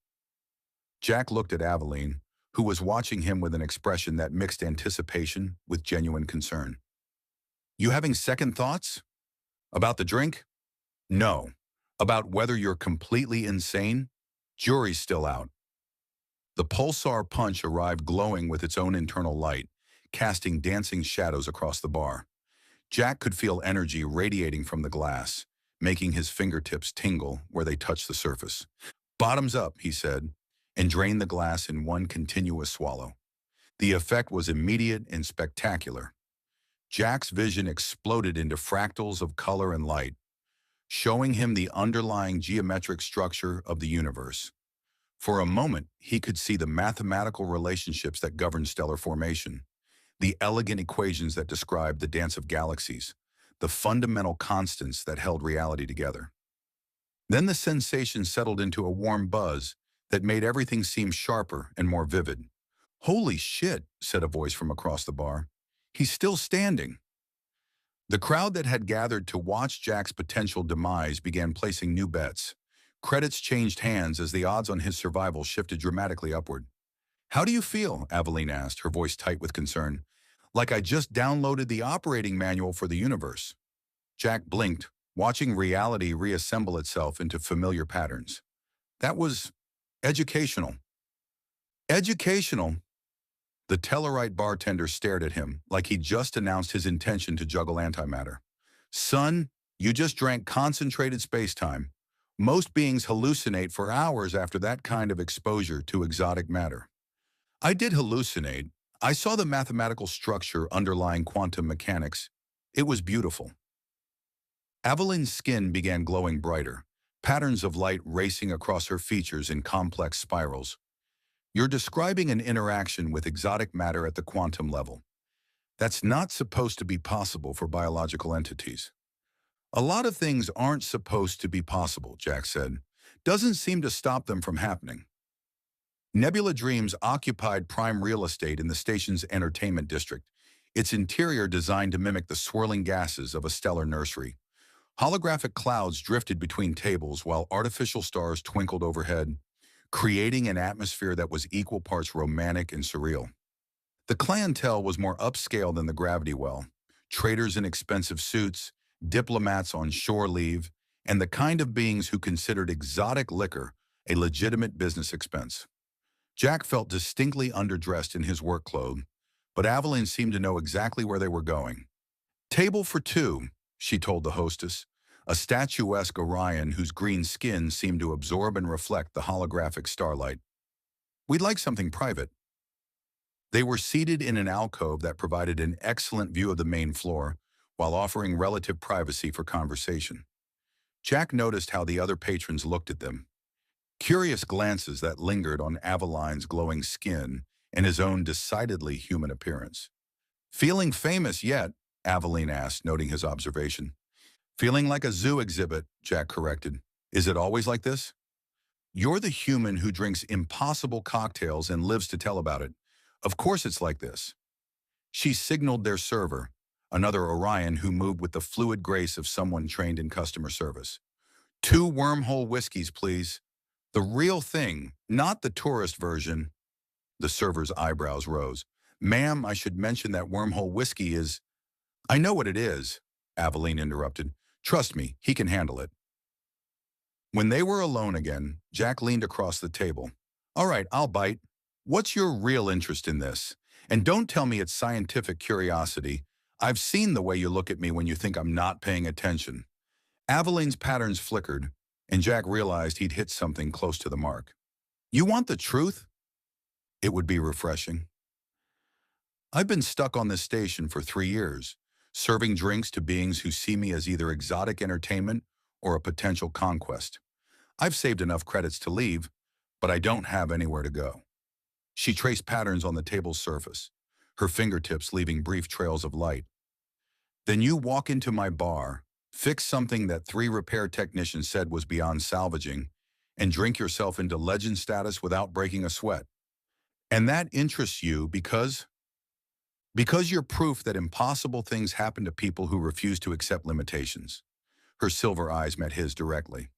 Jack looked at Aveline, who was watching him with an expression that mixed anticipation with genuine concern. You having second thoughts? About the drink? No. About whether you're completely insane? Jury's still out. The pulsar punch arrived glowing with its own internal light, casting dancing shadows across the bar. Jack could feel energy radiating from the glass, making his fingertips tingle where they touched the surface. Bottoms up, he said, and drained the glass in one continuous swallow. The effect was immediate and spectacular. Jack's vision exploded into fractals of color and light. showing him the underlying geometric structure of the universe. For a moment, he could see the mathematical relationships that govern stellar formation, the elegant equations that describe the dance of galaxies, the fundamental constants that held reality together. Then the sensation settled into a warm buzz that made everything seem sharper and more vivid. "Holy shit," said a voice from across the bar. "He's still standing." The crowd that had gathered to watch Jack's potential demise began placing new bets. Credits changed hands as the odds on his survival shifted dramatically upward. "How do you feel?" Aveline asked, her voice tight with concern. "Like I just downloaded the operating manual for the universe." Jack blinked, watching reality reassemble itself into familiar patterns. "That was educational." "Educational?" The Tellarite bartender stared at him like he'd just announced his intention to juggle antimatter. "Son, you just drank concentrated space-time. Most beings hallucinate for hours after that kind of exposure to exotic matter." "I did hallucinate. I saw the mathematical structure underlying quantum mechanics. It was beautiful." Aveline's skin began glowing brighter, patterns of light racing across her features in complex spirals. "You're describing an interaction with exotic matter at the quantum level. That's not supposed to be possible for biological entities." "A lot of things aren't supposed to be possible," Jack said. "Doesn't seem to stop them from happening." Nebula Dreams occupied prime real estate in the station's entertainment district, its interior designed to mimic the swirling gases of a stellar nursery. Holographic clouds drifted between tables while artificial stars twinkled overhead, creating an atmosphere that was equal parts romantic and surreal. The clientele was more upscale than the Gravity Well: traders in expensive suits, diplomats on shore leave, and the kind of beings who considered exotic liquor a legitimate business expense. Jack felt distinctly underdressed in his work clothes, but Aveline seemed to know exactly where they were going. "Table for two," she told the hostess, a statuesque Orion whose green skin seemed to absorb and reflect the holographic starlight. "We'd like something private." They were seated in an alcove that provided an excellent view of the main floor, while offering relative privacy for conversation. Jack noticed how the other patrons looked at them, curious glances that lingered on Aveline's glowing skin and his own decidedly human appearance. "Feeling famous yet?" Aveline asked, noting his observation. "Feeling like a zoo exhibit," Jack corrected. "Is it always like this?" "You're the human who drinks impossible cocktails and lives to tell about it. Of course it's like this." She signaled their server, another Orion who moved with the fluid grace of someone trained in customer service. "Two wormhole whiskeys, please. The real thing, not the tourist version." The server's eyebrows rose. "Ma'am, I should mention that wormhole whiskey is—" "I know what it is," Aveline interrupted. "Trust me, he can handle it." When they were alone again, Jack leaned across the table. "All right, I'll bite. What's your real interest in this? And don't tell me it's scientific curiosity. I've seen the way you look at me when you think I'm not paying attention." Aveline's patterns flickered, and Jack realized he'd hit something close to the mark. "You want the truth?" "It would be refreshing." "I've been stuck on this station for 3 years, serving drinks to beings who see me as either exotic entertainment or a potential conquest. I've saved enough credits to leave, but I don't have anywhere to go." She traced patterns on the table's surface, her fingertips leaving brief trails of light. "Then you walk into my bar, fix something that 3 repair technicians said was beyond salvaging, and drink yourself into legend status without breaking a sweat. And that interests you because you're proof that impossible things happen to people who refuse to accept limitations." Her silver eyes met his directly.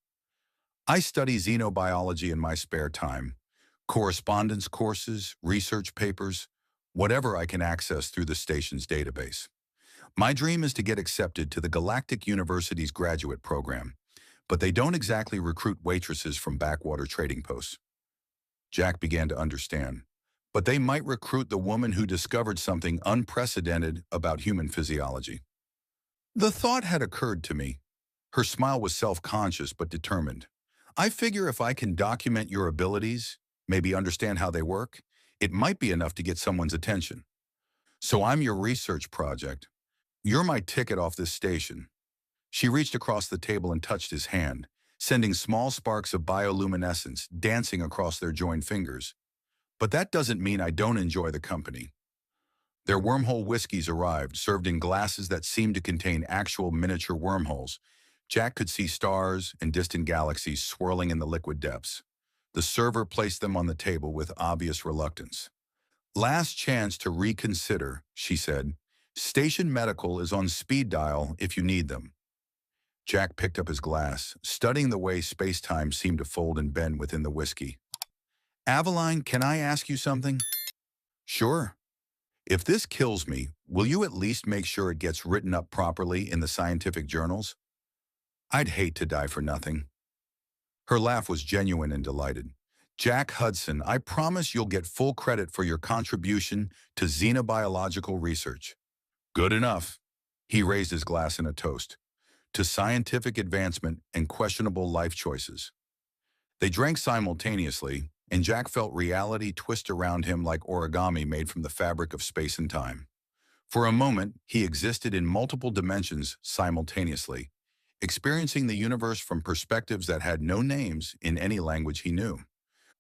"I study xenobiology in my spare time. Correspondence courses, research papers, whatever I can access through the station's database. My dream is to get accepted to the Galactic University's graduate program, but they don't exactly recruit waitresses from backwater trading posts." Jack began to understand. "But they might recruit the woman who discovered something unprecedented about human physiology." The thought had occurred to me. Her smile was self-conscious but determined. "I figure if I can document your abilities, maybe understand how they work, it might be enough to get someone's attention. So I'm your research project. You're my ticket off this station." She reached across the table and touched his hand, sending small sparks of bioluminescence dancing across their joined fingers. But that doesn't mean I don't enjoy the company. Their wormhole whiskeys arrived, served in glasses that seemed to contain actual miniature wormholes. Jack could see stars and distant galaxies swirling in the liquid depths. The server placed them on the table with obvious reluctance. Last chance to reconsider, she said. Station Medical is on speed dial if you need them. Jack picked up his glass, studying the way space-time seemed to fold and bend within the whiskey. Aveline, can I ask you something? Sure. If this kills me, will you at least make sure it gets written up properly in the scientific journals? I'd hate to die for nothing. Her laugh was genuine and delighted. Jack Hudson, I promise you'll get full credit for your contribution to xenobiological research. Good enough. He raised his glass in a toast. To scientific advancement and questionable life choices. They drank simultaneously, and Jack felt reality twist around him like origami made from the fabric of space and time. For a moment, he existed in multiple dimensions simultaneously, experiencing the universe from perspectives that had no names in any language he knew.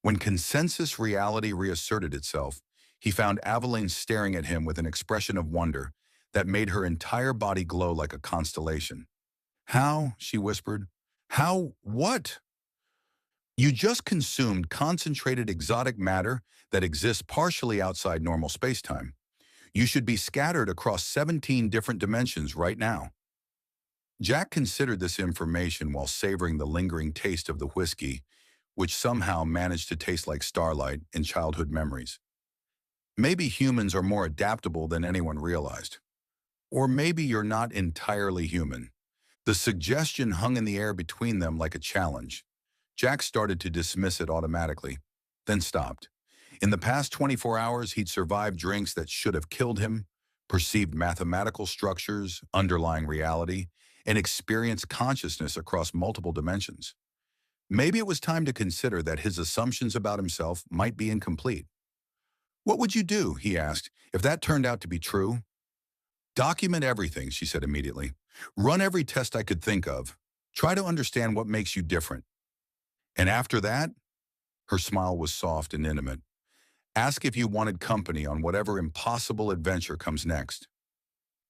When consensus reality reasserted itself, he found Aveline staring at him with an expression of wonder that made her entire body glow like a constellation. How? She whispered. How? What? You just consumed concentrated exotic matter that exists partially outside normal spacetime. You should be scattered across 17 different dimensions right now. Jack considered this information while savoring the lingering taste of the whiskey, which somehow managed to taste like starlight in childhood memories. Maybe humans are more adaptable than anyone realized. Or maybe you're not entirely human. The suggestion hung in the air between them like a challenge. Jack started to dismiss it automatically, then stopped. In the past 24 hours, he'd survived drinks that should have killed him, perceived mathematical structures underlying reality, and experienced consciousness across multiple dimensions. Maybe it was time to consider that his assumptions about himself might be incomplete. What would you do, he asked, if that turned out to be true? Document everything, she said immediately. Run every test I could think of. Try to understand what makes you different. And after that, her smile was soft and intimate. Ask if you wanted company on whatever impossible adventure comes next.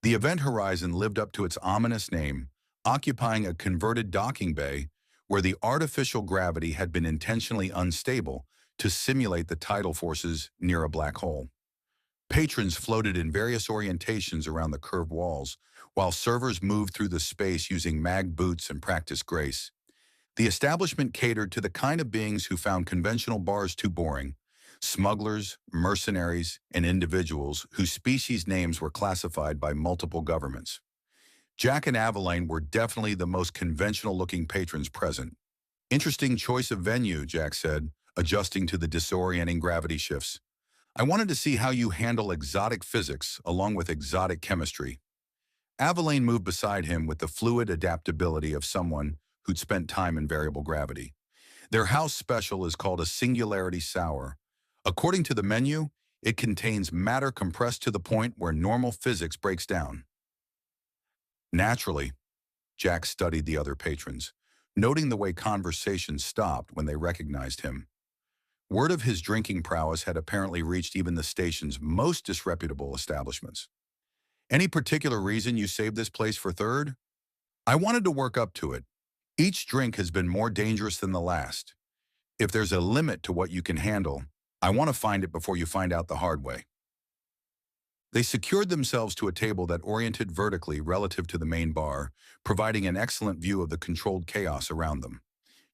The event horizon lived up to its ominous name, occupying a converted docking bay where the artificial gravity had been intentionally unstable to simulate the tidal forces near a black hole. Patrons floated in various orientations around the curved walls, while servers moved through the space using mag boots and practiced grace. The establishment catered to the kind of beings who found conventional bars too boring: smugglers, mercenaries, and individuals whose species names were classified by multiple governments. Jack and Aveline were definitely the most conventional-looking patrons present. Interesting choice of venue, Jack said, adjusting to the disorienting gravity shifts. I wanted to see how you handle exotic physics along with exotic chemistry. Aveline moved beside him with the fluid adaptability of someone who'd spent time in variable gravity. Their house special is called a singularity sour. According to the menu, it contains matter compressed to the point where normal physics breaks down. Naturally, Jack studied the other patrons, noting the way conversation stopped when they recognized him. Word of his drinking prowess had apparently reached even the station's most disreputable establishments. Any particular reason you saved this place for third? I wanted to work up to it. Each drink has been more dangerous than the last. If there's a limit to what you can handle, I want to find it before you find out the hard way. They secured themselves to a table that oriented vertically relative to the main bar, providing an excellent view of the controlled chaos around them.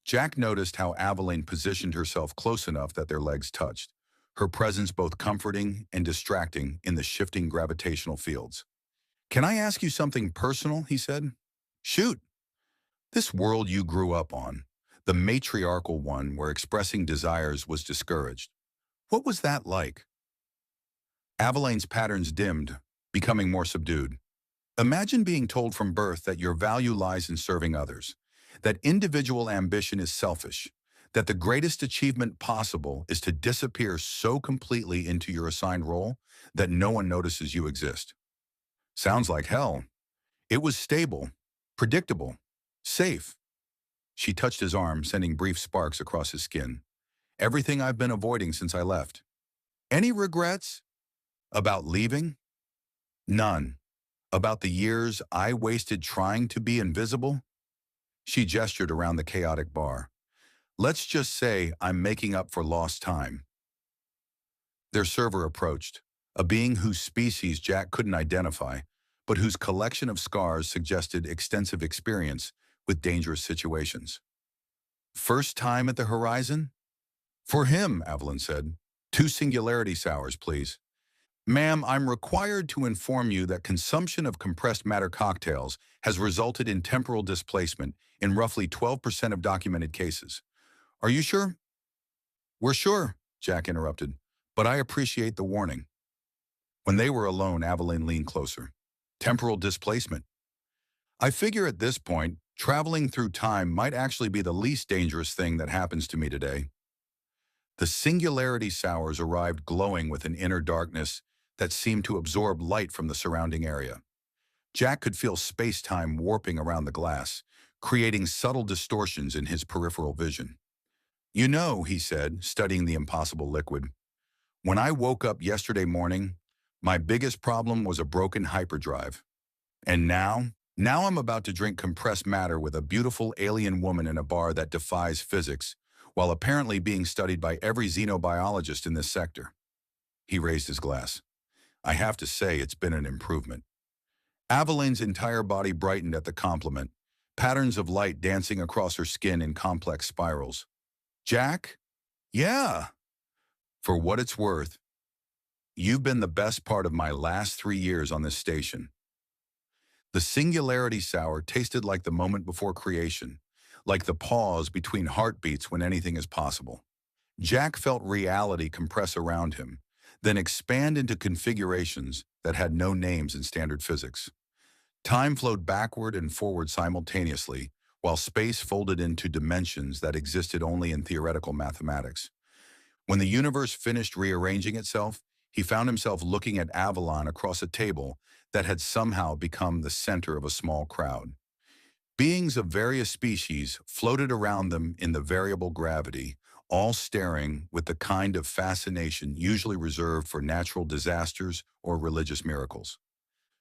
Jack noticed how Aveline positioned herself close enough that their legs touched, her presence both comforting and distracting in the shifting gravitational fields. Can I ask you something personal, he said. Shoot. This world you grew up on, the matriarchal one where expressing desires was discouraged. What was that like? Aveline's patterns dimmed, becoming more subdued. Imagine being told from birth that your value lies in serving others, that individual ambition is selfish, that the greatest achievement possible is to disappear so completely into your assigned role that no one notices you exist. Sounds like hell. It was stable, Predictable. Safe. She touched his arm, sending brief sparks across his skin. Everything I've been avoiding since I left. Any regrets? About leaving? None. About the years I wasted trying to be invisible? She gestured around the chaotic bar. Let's just say I'm making up for lost time. Their server approached, a being whose species Jack couldn't identify, but whose collection of scars suggested extensive experience with dangerous situations. First time at the horizon? For him, Evelyn said. 2 singularity sours, please. Ma'am, I'm required to inform you that consumption of compressed matter cocktails has resulted in temporal displacement in roughly 12% of documented cases. Are you sure? We're sure, Jack interrupted, but I appreciate the warning. When they were alone, Evelyn leaned closer. Temporal displacement. I figure at this point, traveling through time might actually be the least dangerous thing that happens to me today. The singularity sours arrived glowing with an inner darkness that seemed to absorb light from the surrounding area. Jack could feel space-time warping around the glass, creating subtle distortions in his peripheral vision. You know, he said, studying the impossible liquid, when I woke up yesterday morning, my biggest problem was a broken hyperdrive. And now I'm about to drink compressed matter with a beautiful alien woman in a bar that defies physics, while apparently being studied by every xenobiologist in this sector. He raised his glass. I have to say it's been an improvement. Aveline's entire body brightened at the compliment, patterns of light dancing across her skin in complex spirals. Jack? Yeah. For what it's worth, you've been the best part of my last 3 years on this station. The singularity sour tasted like the moment before creation, like the pause between heartbeats when anything is possible. Jack felt reality compress around him, then expand into configurations that had no names in standard physics. Time flowed backward and forward simultaneously, while space folded into dimensions that existed only in theoretical mathematics. When the universe finished rearranging itself, he found himself looking at Avalon across a table that had somehow become the center of a small crowd. Beings of various species floated around them in the variable gravity, all staring with the kind of fascination usually reserved for natural disasters or religious miracles.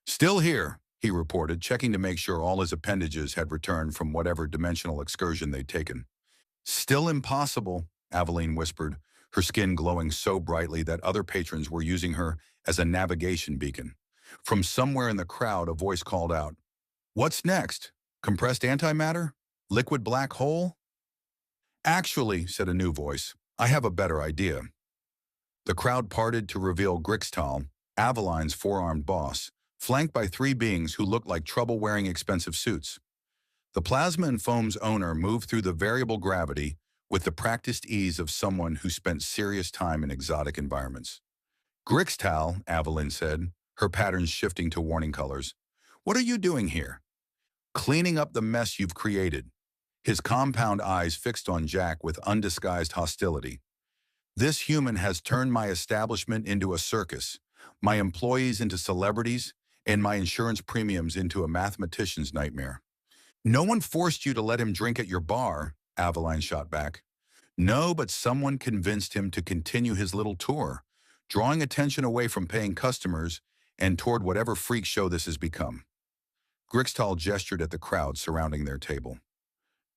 Still here, he reported, checking to make sure all his appendages had returned from whatever dimensional excursion they'd taken. Still impossible, Aveline whispered, her skin glowing so brightly that other patrons were using her as a navigation beacon. From somewhere in the crowd, a voice called out, "What's next? Compressed antimatter? Liquid black hole?" "Actually," said a new voice, "I have a better idea." The crowd parted to reveal Grixtal, Aveline's four-armed boss, flanked by 3 beings who looked like trouble wearing expensive suits. The plasma and foam's owner moved through the variable gravity with the practiced ease of someone who spent serious time in exotic environments. "Grixtal," Aveline said, her patterns shifting to warning colors. "What are you doing here?" "Cleaning up the mess you've created." His compound eyes fixed on Jack with undisguised hostility. "This human has turned my establishment into a circus, my employees into celebrities, and my insurance premiums into a mathematician's nightmare." "No one forced you to let him drink at your bar," Aveline shot back. "No, but someone convinced him to continue his little tour, drawing attention away from paying customers and toward whatever freak show this has become." Grixtal gestured at the crowd surrounding their table.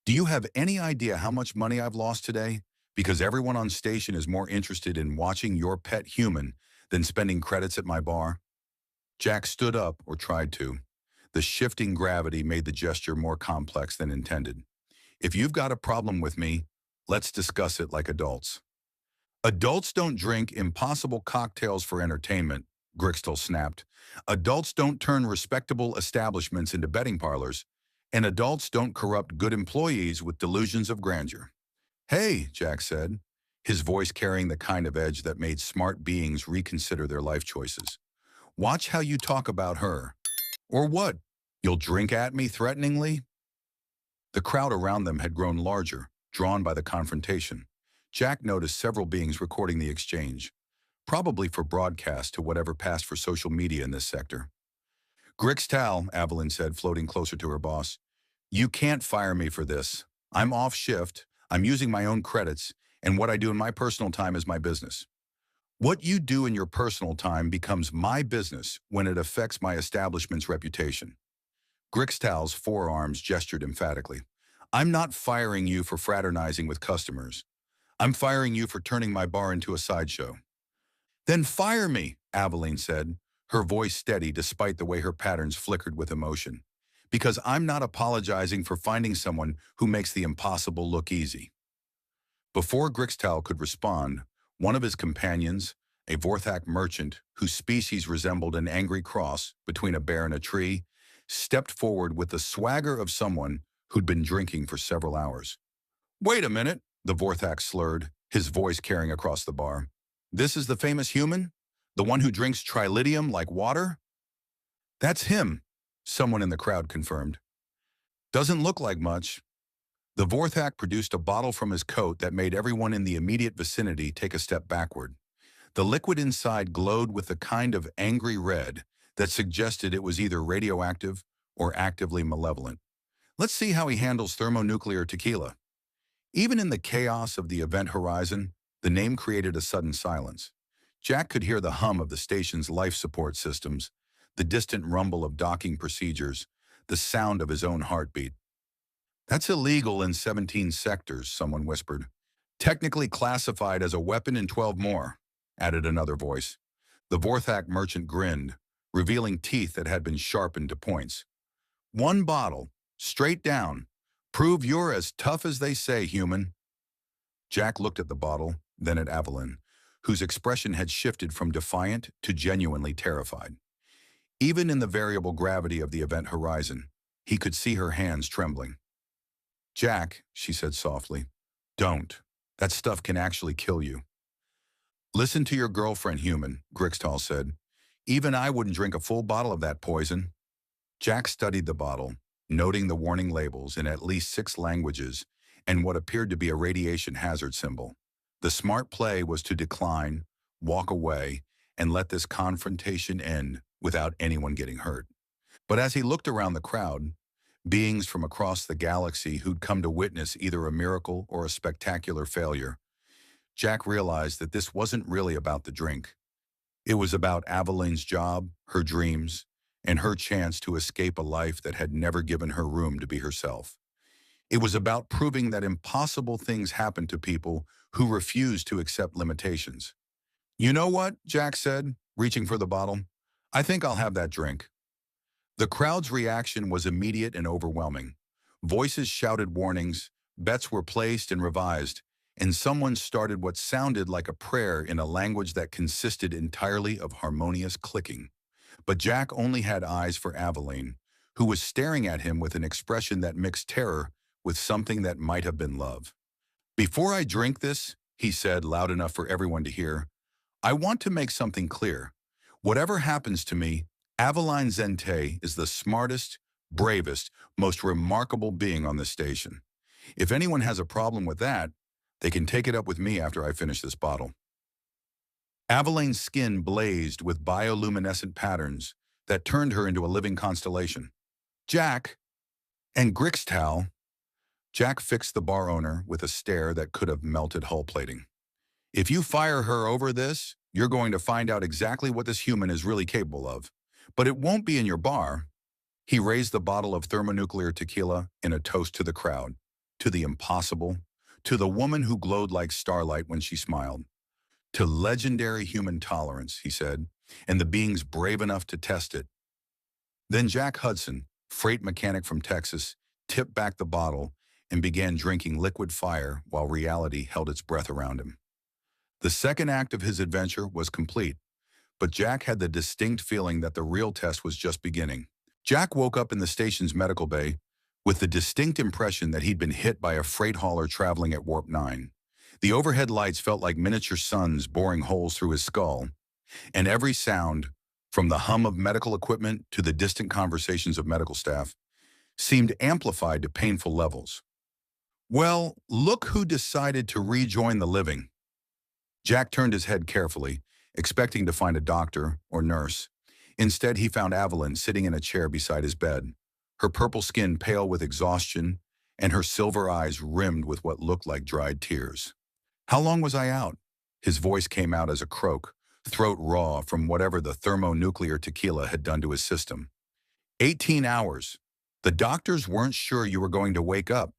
"Do you have any idea how much money I've lost today? Because everyone on station is more interested in watching your pet human than spending credits at my bar." Jack stood up, or tried to. The shifting gravity made the gesture more complex than intended. "If you've got a problem with me, let's discuss it like adults." "Adults don't drink impossible cocktails for entertainment," Grixtal snapped. "Adults don't turn respectable establishments into betting parlors, and adults don't corrupt good employees with delusions of grandeur." "Hey," Jack said, his voice carrying the kind of edge that made smart beings reconsider their life choices. "Watch how you talk about her." "Or what? You'll drink at me threateningly?" The crowd around them had grown larger, drawn by the confrontation. Jack noticed several beings recording the exchange, probably for broadcast to whatever passed for social media in this sector. "Grixtal," Aveline said, floating closer to her boss, You can't fire me for this. I'm off shift, I'm using my own credits, and what I do in my personal time is my business. What you do in your personal time becomes my business when it affects my establishment's reputation. Grixtal's forearms gestured emphatically. I'm not firing you for fraternizing with customers. I'm firing you for turning my bar into a sideshow. Then fire me, Aveline said, her voice steady despite the way her patterns flickered with emotion. Because I'm not apologizing for finding someone who makes the impossible look easy. Before Grixtal could respond, one of his companions, a Vorthak merchant whose species resembled an angry cross between a bear and a tree, stepped forward with the swagger of someone who'd been drinking for several hours. Wait a minute, the Vorthak slurred, his voice carrying across the bar. This is the famous human? The one who drinks trilithium like water? That's him, someone in the crowd confirmed. Doesn't look like much. The Vorthak produced a bottle from his coat that made everyone in the immediate vicinity take a step backward. The liquid inside glowed with the kind of angry red that suggested it was either radioactive or actively malevolent. Let's see how he handles thermonuclear tequila. Even in the chaos of the event horizon, the name created a sudden silence. Jack could hear the hum of the station's life support systems, the distant rumble of docking procedures, the sound of his own heartbeat. That's illegal in 17 sectors, someone whispered. Technically classified as a weapon in 12 more, added another voice. The Vorthak merchant grinned, revealing teeth that had been sharpened to points. One bottle, straight down. Prove you're as tough as they say, human. Jack looked at the bottle, then at Aveline, whose expression had shifted from defiant to genuinely terrified. Even in the variable gravity of the event horizon, he could see her hands trembling. Jack, she said softly, don't. That stuff can actually kill you. Listen to your girlfriend, human, Grixtal said. Even I wouldn't drink a full bottle of that poison. Jack studied the bottle, noting the warning labels in at least 6 languages and what appeared to be a radiation hazard symbol. The smart play was to decline, walk away, and let this confrontation end without anyone getting hurt. But as he looked around the crowd, beings from across the galaxy who'd come to witness either a miracle or a spectacular failure, Jack realized that this wasn't really about the drink. It was about Aveline's job, her dreams, and her chance to escape a life that had never given her room to be herself. It was about proving that impossible things happen to people who refuse to accept limitations. You know what, Jack said, reaching for the bottle. I think I'll have that drink. The crowd's reaction was immediate and overwhelming. Voices shouted warnings, bets were placed and revised, and someone started what sounded like a prayer in a language that consisted entirely of harmonious clicking. But Jack only had eyes for Aveline, who was staring at him with an expression that mixed terror with something that might have been love. Before I drink this, he said loud enough for everyone to hear, I want to make something clear. Whatever happens to me, Aveline Zente is the smartest, bravest, most remarkable being on this station. If anyone has a problem with that, they can take it up with me after I finish this bottle. Aveline's skin blazed with bioluminescent patterns that turned her into a living constellation. Jack and Grixtal. Jack fixed the bar owner with a stare that could have melted hull plating. If you fire her over this, you're going to find out exactly what this human is really capable of. But it won't be in your bar. He raised the bottle of thermonuclear tequila in a toast to the crowd, to the impossible, to the woman who glowed like starlight when she smiled, to legendary human tolerance, he said, and the beings brave enough to test it. Then Jack Hudson, freight mechanic from Texas, tipped back the bottle and began drinking liquid fire while reality held its breath around him. The second act of his adventure was complete, but Jack had the distinct feeling that the real test was just beginning. Jack woke up in the station's medical bay with the distinct impression that he'd been hit by a freight hauler traveling at warp 9. The overhead lights felt like miniature suns boring holes through his skull, and every sound, from the hum of medical equipment to the distant conversations of medical staff, seemed amplified to painful levels. Well, look who decided to rejoin the living. Jack turned his head carefully, expecting to find a doctor or nurse. Instead, he found Aveline sitting in a chair beside his bed, her purple skin pale with exhaustion and her silver eyes rimmed with what looked like dried tears. "How long was I out?" His voice came out as a croak, throat raw from whatever the thermonuclear tequila had done to his system. 18 hours. The doctors weren't sure you were going to wake up.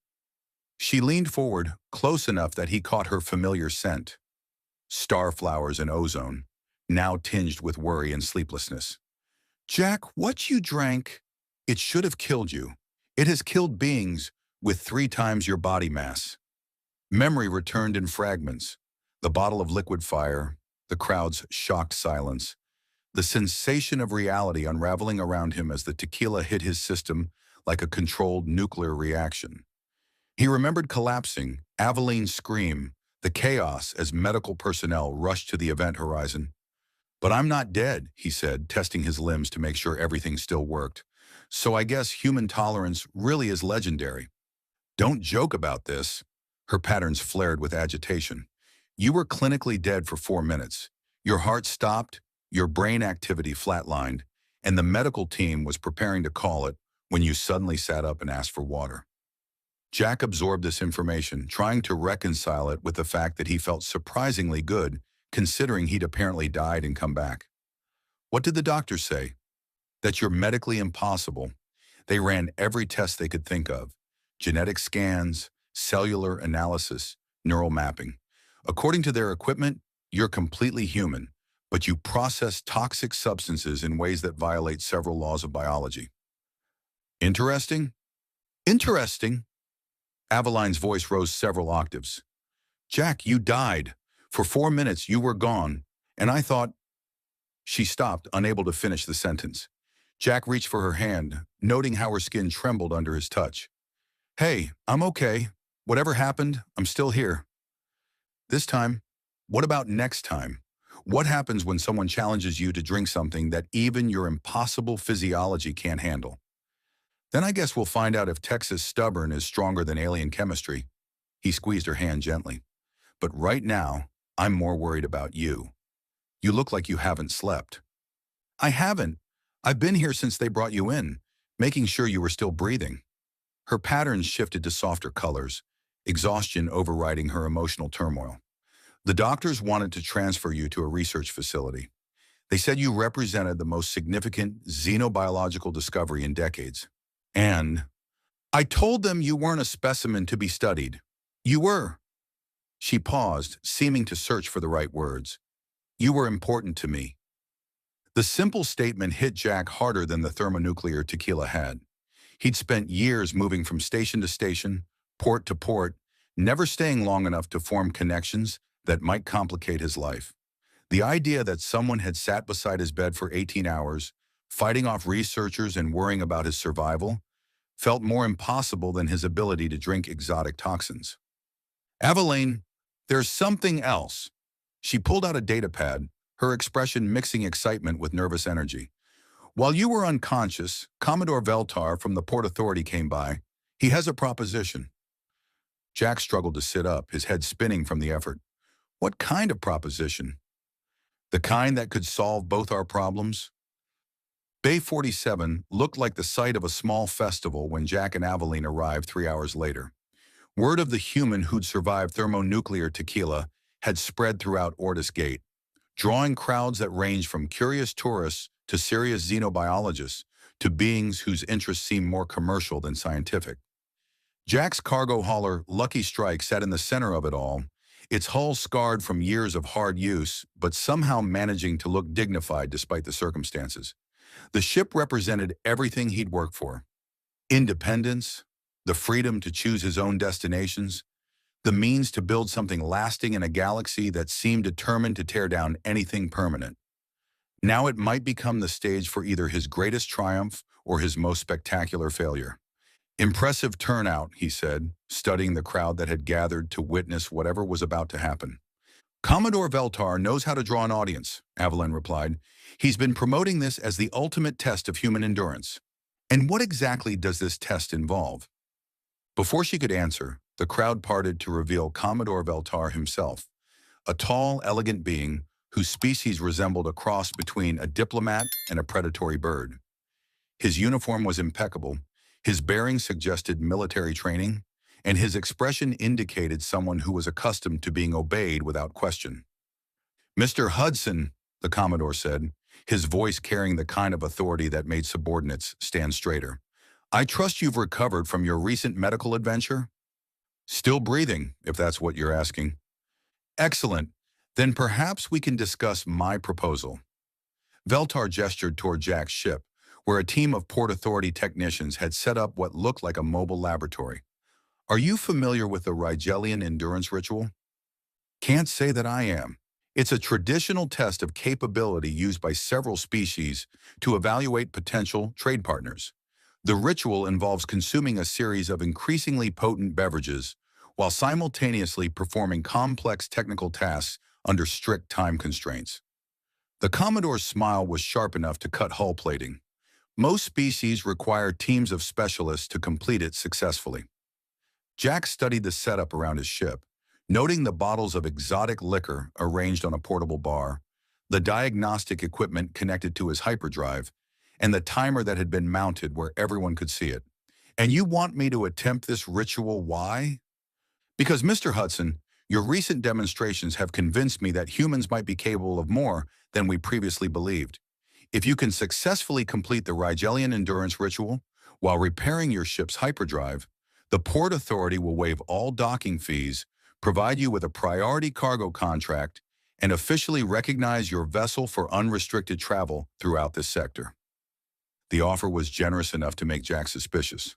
She leaned forward, close enough that he caught her familiar scent. Starflowers and ozone, now tinged with worry and sleeplessness. "Jack, what you drank, it should have killed you. It has killed beings with 3 times your body mass." Memory returned in fragments. The bottle of liquid fire, the crowd's shocked silence, the sensation of reality unraveling around him as the tequila hit his system like a controlled nuclear reaction. He remembered collapsing, Aveline's scream, the chaos as medical personnel rushed to the event horizon. "But I'm not dead," he said, testing his limbs to make sure everything still worked. "So I guess human tolerance really is legendary." "Don't joke about this." Her patterns flared with agitation. "You were clinically dead for 4 minutes. Your heart stopped, your brain activity flatlined, and the medical team was preparing to call it when you suddenly sat up and asked for water." Jack absorbed this information, trying to reconcile it with the fact that he felt surprisingly good, considering he'd apparently died and come back. "What did the doctors say?" "That you're medically impossible." They ran every test they could think of: genetic scans, cellular analysis, neural mapping. "According to their equipment, you're completely human, but you process toxic substances in ways that violate several laws of biology." "Interesting?" "Interesting." Aveline's voice rose several octaves. "Jack, you died. For 4 minutes you were gone, and I thought—" She stopped, unable to finish the sentence. Jack reached for her hand, noting how her skin trembled under his touch. "Hey, I'm okay. Whatever happened, I'm still here." "This time? What about next time? What happens when someone challenges you to drink something that even your impossible physiology can't handle?" "Then I guess we'll find out if Texas stubborn is stronger than alien chemistry." He squeezed her hand gently. "But right now, I'm more worried about you. You look like you haven't slept." "I haven't. I've been here since they brought you in, making sure you were still breathing." Her patterns shifted to softer colors, exhaustion overriding her emotional turmoil. "The doctors wanted to transfer you to a research facility. They said you represented the most significant xenobiological discovery in decades. And I told them you weren't a specimen to be studied." "You were." She paused, seeming to search for the right words. "You were important to me." The simple statement hit Jack harder than the thermonuclear tequila had. He'd spent years moving from station to station, port to port, never staying long enough to form connections that might complicate his life. The idea that someone had sat beside his bed for 18 hours, fighting off researchers and worrying about his survival, felt more impossible than his ability to drink exotic toxins. "Aveline, there's something else." She pulled out a data pad, her expression mixing excitement with nervous energy. "While you were unconscious, Commodore Veltar from the Port Authority came by. He has a proposition." Jack struggled to sit up, his head spinning from the effort. "What kind of proposition?" "The kind that could solve both our problems." Bay 47 looked like the site of a small festival when Jack and Aveline arrived 3 hours later. Word of the human who'd survived thermonuclear tequila had spread throughout Ortis Gate, drawing crowds that ranged from curious tourists to serious xenobiologists to beings whose interests seemed more commercial than scientific. Jack's cargo hauler, Lucky Strike, sat in the center of it all, its hull scarred from years of hard use, but somehow managing to look dignified despite the circumstances. The ship represented everything he'd worked for: independence, the freedom to choose his own destinations, the means to build something lasting in a galaxy that seemed determined to tear down anything permanent. Now it might become the stage for either his greatest triumph or his most spectacular failure. "Impressive turnout," he said, studying the crowd that had gathered to witness whatever was about to happen. "Commodore Veltar knows how to draw an audience," Aveline replied. "He's been promoting this as the ultimate test of human endurance." "And what exactly does this test involve?" Before she could answer, the crowd parted to reveal Commodore Veltar himself, a tall, elegant being whose species resembled a cross between a diplomat and a predatory bird. His uniform was impeccable, His bearing suggested military training, and his expression indicated someone who was accustomed to being obeyed without question. "Mr. Hudson," the Commodore said, his voice carrying the kind of authority that made subordinates stand straighter. "I trust you've recovered from your recent medical adventure?" "Still breathing, if that's what you're asking." "Excellent. Then perhaps we can discuss my proposal." Veltar gestured toward Jack's ship, where a team of Port Authority technicians had set up what looked like a mobile laboratory. "Are you familiar with the Rigelian endurance ritual?" "Can't say that I am." It's a traditional test of capability used by several species to evaluate potential trade partners. The ritual involves consuming a series of increasingly potent beverages while simultaneously performing complex technical tasks under strict time constraints. The Commodore's smile was sharp enough to cut hull plating. Most species require teams of specialists to complete it successfully. Jack studied the setup around his ship, noting the bottles of exotic liquor arranged on a portable bar, the diagnostic equipment connected to his hyperdrive, and the timer that had been mounted where everyone could see it. "And you want me to attempt this ritual? Why?" "Because, Mr. Hudson, your recent demonstrations have convinced me that humans might be capable of more than we previously believed. If you can successfully complete the Rigelian endurance ritual while repairing your ship's hyperdrive, the Port Authority will waive all docking fees, provide you with a priority cargo contract, and officially recognize your vessel for unrestricted travel throughout this sector." The offer was generous enough to make Jack suspicious.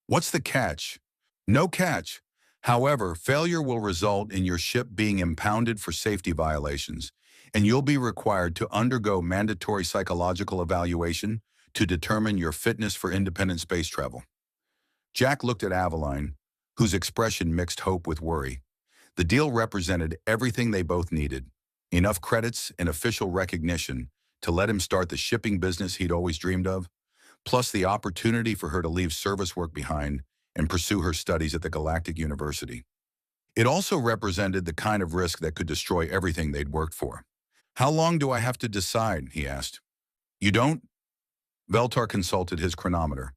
"What's the catch?" "No catch. However, failure will result in your ship being impounded for safety violations, and you'll be required to undergo mandatory psychological evaluation to determine your fitness for independent space travel." Jack looked at Aveline, whose expression mixed hope with worry. The deal represented everything they both needed: enough credits and official recognition to let him start the shipping business he'd always dreamed of, plus the opportunity for her to leave service work behind and pursue her studies at the Galactic University. It also represented the kind of risk that could destroy everything they'd worked for. "How long do I have to decide?" he asked. "You don't?" Veltar consulted his chronometer.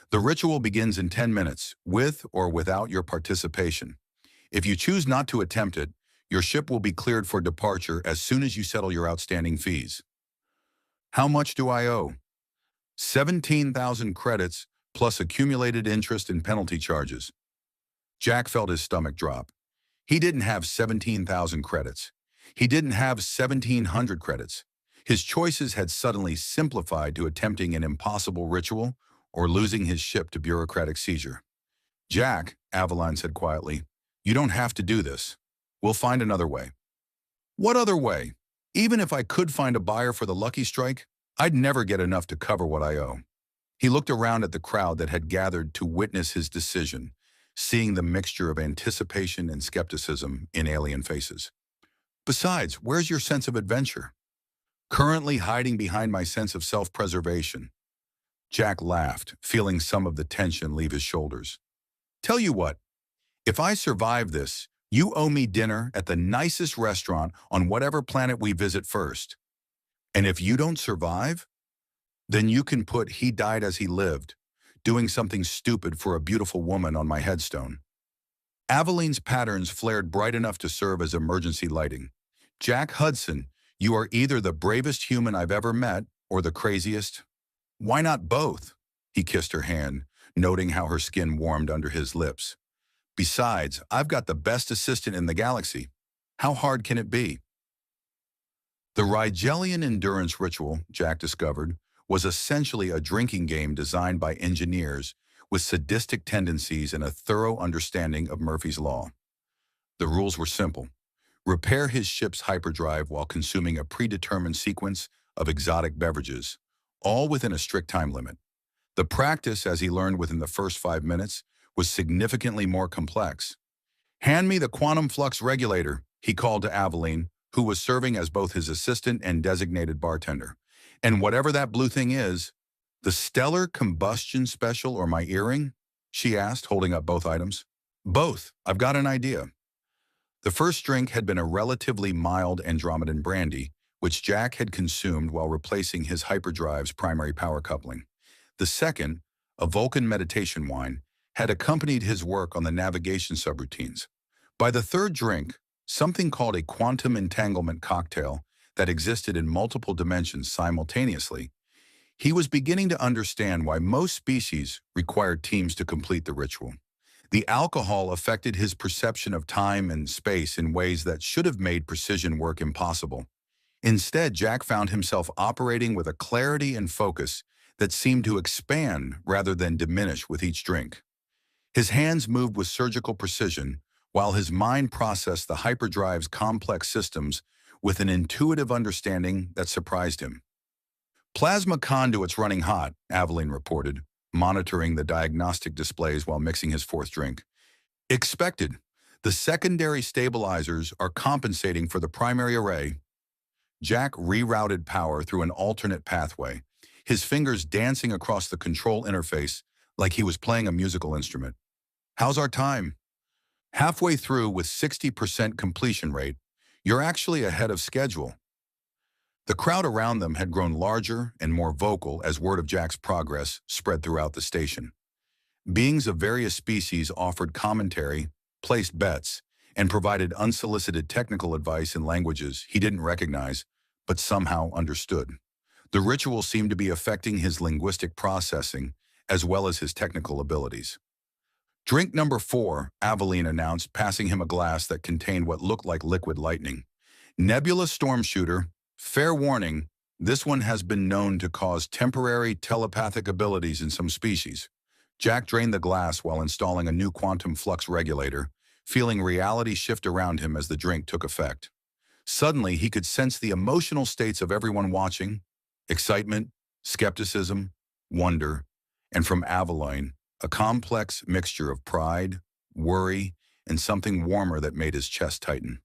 "The ritual begins in 10 minutes, with or without your participation. If you choose not to attempt it, your ship will be cleared for departure as soon as you settle your outstanding fees." "How much do I owe?" 17,000 credits, plus accumulated interest and penalty charges." Jack felt his stomach drop. He didn't have 17,000 credits. He didn't have 1,700 credits. His choices had suddenly simplified to attempting an impossible ritual or losing his ship to bureaucratic seizure. "Jack," Aveline said quietly, "you don't have to do this. We'll find another way." "What other way? Even if I could find a buyer for the Lucky Strike, I'd never get enough to cover what I owe." He looked around at the crowd that had gathered to witness his decision, seeing the mixture of anticipation and skepticism in alien faces. "Besides, where's your sense of adventure?" "Currently hiding behind my sense of self-preservation." Jack laughed, feeling some of the tension leave his shoulders. "Tell you what, if I survive this, you owe me dinner at the nicest restaurant on whatever planet we visit first. And if you don't survive, then you can put 'he died as he lived,' doing something stupid for a beautiful woman on my headstone." Aveline's patterns flared bright enough to serve as emergency lighting. "Jack Hudson, you are either the bravest human I've ever met or the craziest." "Why not both?" He kissed her hand, noting how her skin warmed under his lips. "Besides, I've got the best assistant in the galaxy. How hard can it be?" The Rigelian endurance ritual, Jack discovered, was essentially a drinking game designed by engineers with sadistic tendencies and a thorough understanding of Murphy's Law. The rules were simple: repair his ship's hyperdrive while consuming a predetermined sequence of exotic beverages, all within a strict time limit. The practice, as he learned within the first 5 minutes, was significantly more complex. "Hand me the quantum flux regulator," he called to Aveline, who was serving as both his assistant and designated bartender. "And whatever that blue thing is." "The stellar combustion special or my earring?" she asked, holding up both items. "Both. I've got an idea." The first drink had been a relatively mild Andromedan brandy, which Jack had consumed while replacing his hyperdrive's primary power coupling. The second, a Vulcan meditation wine, had accompanied his work on the navigation subroutines. By the third drink, something called a quantum entanglement cocktail that existed in multiple dimensions simultaneously, he was beginning to understand why most species required teams to complete the ritual. The alcohol affected his perception of time and space in ways that should have made precision work impossible. Instead, Jack found himself operating with a clarity and focus that seemed to expand rather than diminish with each drink. His hands moved with surgical precision, while his mind processed the hyperdrive's complex systems with an intuitive understanding that surprised him. Plasma conduits running hot, Aveline reported, monitoring the diagnostic displays while mixing his fourth drink. Expected. The secondary stabilizers are compensating for the primary array. Jack rerouted power through an alternate pathway, his fingers dancing across the control interface like he was playing a musical instrument. How's our time? Halfway through with 60% completion rate, you're actually ahead of schedule. The crowd around them had grown larger and more vocal as word of Jack's progress spread throughout the station. Beings of various species offered commentary, placed bets, and provided unsolicited technical advice in languages he didn't recognize, but somehow understood. The ritual seemed to be affecting his linguistic processing as well as his technical abilities. Drink number 4, Aveline announced, passing him a glass that contained what looked like liquid lightning. Nebula Storm Shooter. Fair warning, this one has been known to cause temporary telepathic abilities in some species. Jack drained the glass while installing a new quantum flux regulator, feeling reality shift around him as the drink took effect. Suddenly, he could sense the emotional states of everyone watching: excitement, skepticism, wonder, and from Aveline, a complex mixture of pride, worry, and something warmer that made his chest tighten.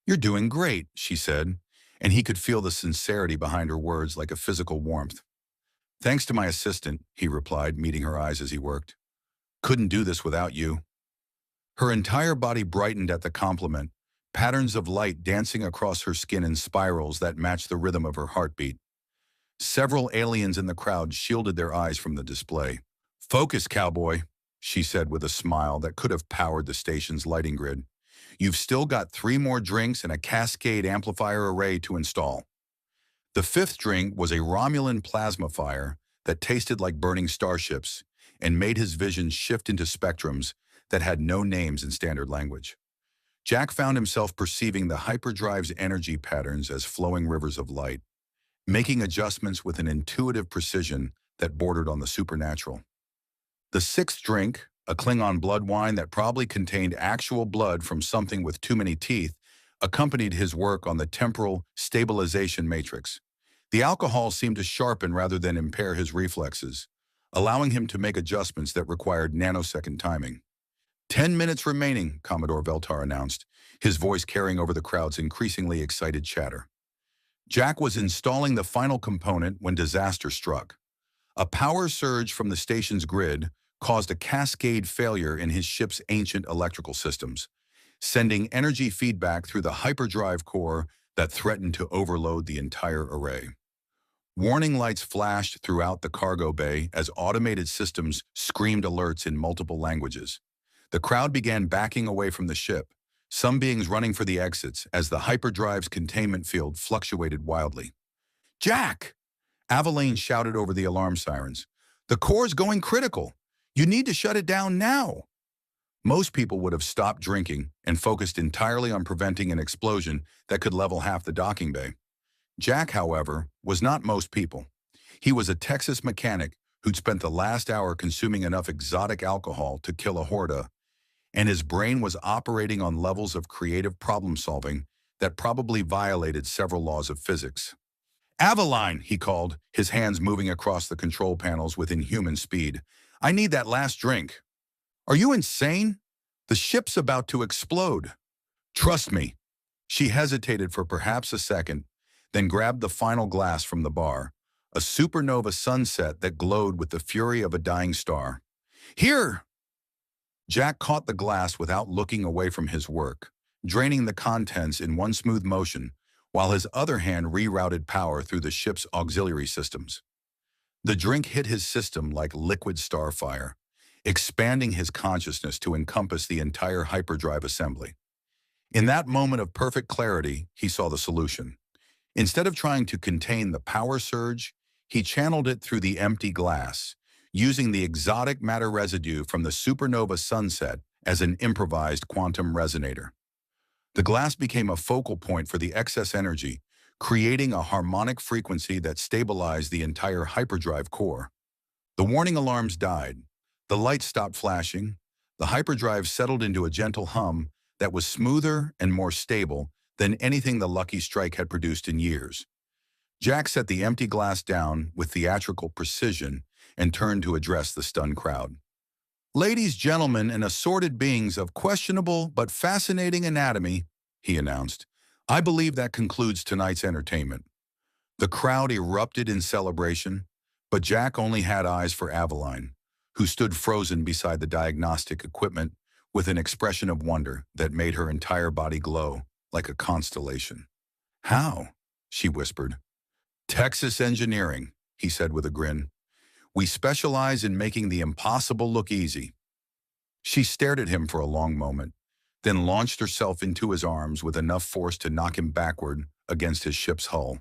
"You're doing great," she said, and he could feel the sincerity behind her words like a physical warmth. "Thanks to my assistant," he replied, meeting her eyes as he worked. "Couldn't do this without you." Her entire body brightened at the compliment, patterns of light dancing across her skin in spirals that matched the rhythm of her heartbeat. Several aliens in the crowd shielded their eyes from the display. "Focus, cowboy," she said with a smile that could have powered the station's lighting grid. "You've still got 3 more drinks and a cascade amplifier array to install." The 5th drink was a Romulan plasma fire that tasted like burning starships and made his vision shift into spectrums that had no names in standard language. Jack found himself perceiving the hyperdrive's energy patterns as flowing rivers of light, making adjustments with an intuitive precision that bordered on the supernatural. The 6th drink, a Klingon blood wine that probably contained actual blood from something with too many teeth, accompanied his work on the temporal stabilization matrix. The alcohol seemed to sharpen rather than impair his reflexes, allowing him to make adjustments that required nanosecond timing. 10 minutes remaining, Commodore Veltar announced, his voice carrying over the crowd's increasingly excited chatter. Jack was installing the final component when disaster struck. A power surge from the station's grid caused a cascade failure in his ship's ancient electrical systems, sending energy feedback through the hyperdrive core that threatened to overload the entire array. Warning lights flashed throughout the cargo bay as automated systems screamed alerts in multiple languages. The crowd began backing away from the ship, some beings running for the exits as the hyperdrive's containment field fluctuated wildly. "Jack!" Aveline shouted over the alarm sirens. "The core's going critical. You need to shut it down now." Most people would have stopped drinking and focused entirely on preventing an explosion that could level half the docking bay. Jack, however, was not most people. He was a Texas mechanic who'd spent the last hour consuming enough exotic alcohol to kill a horda, and his brain was operating on levels of creative problem-solving that probably violated several laws of physics. "Aveline," he called, his hands moving across the control panels with inhuman speed. "I need that last drink." "Are you insane? The ship's about to explode." "Trust me." She hesitated for perhaps a second, then grabbed the final glass from the bar, a supernova sunset that glowed with the fury of a dying star. "Here!" Jack caught the glass without looking away from his work, draining the contents in one smooth motion, while his other hand rerouted power through the ship's auxiliary systems. The drink hit his system like liquid starfire, expanding his consciousness to encompass the entire hyperdrive assembly. In that moment of perfect clarity, he saw the solution. Instead of trying to contain the power surge, he channeled it through the empty glass, using the exotic matter residue from the supernova sunset as an improvised quantum resonator. The glass became a focal point for the excess energy, creating a harmonic frequency that stabilized the entire hyperdrive core. The warning alarms died. The lights stopped flashing. The hyperdrive settled into a gentle hum that was smoother and more stable than anything the Lucky Strike had produced in years. Jack set the empty glass down with theatrical precision and turned to address the stunned crowd. "Ladies, gentlemen, and assorted beings of questionable but fascinating anatomy," he announced, "I believe that concludes tonight's entertainment." The crowd erupted in celebration, but Jack only had eyes for Aveline, who stood frozen beside the diagnostic equipment with an expression of wonder that made her entire body glow like a constellation. "How?" she whispered. "Texas engineering," he said with a grin. "We specialize in making the impossible look easy." She stared at him for a long moment, then launched herself into his arms with enough force to knock him backward against his ship's hull.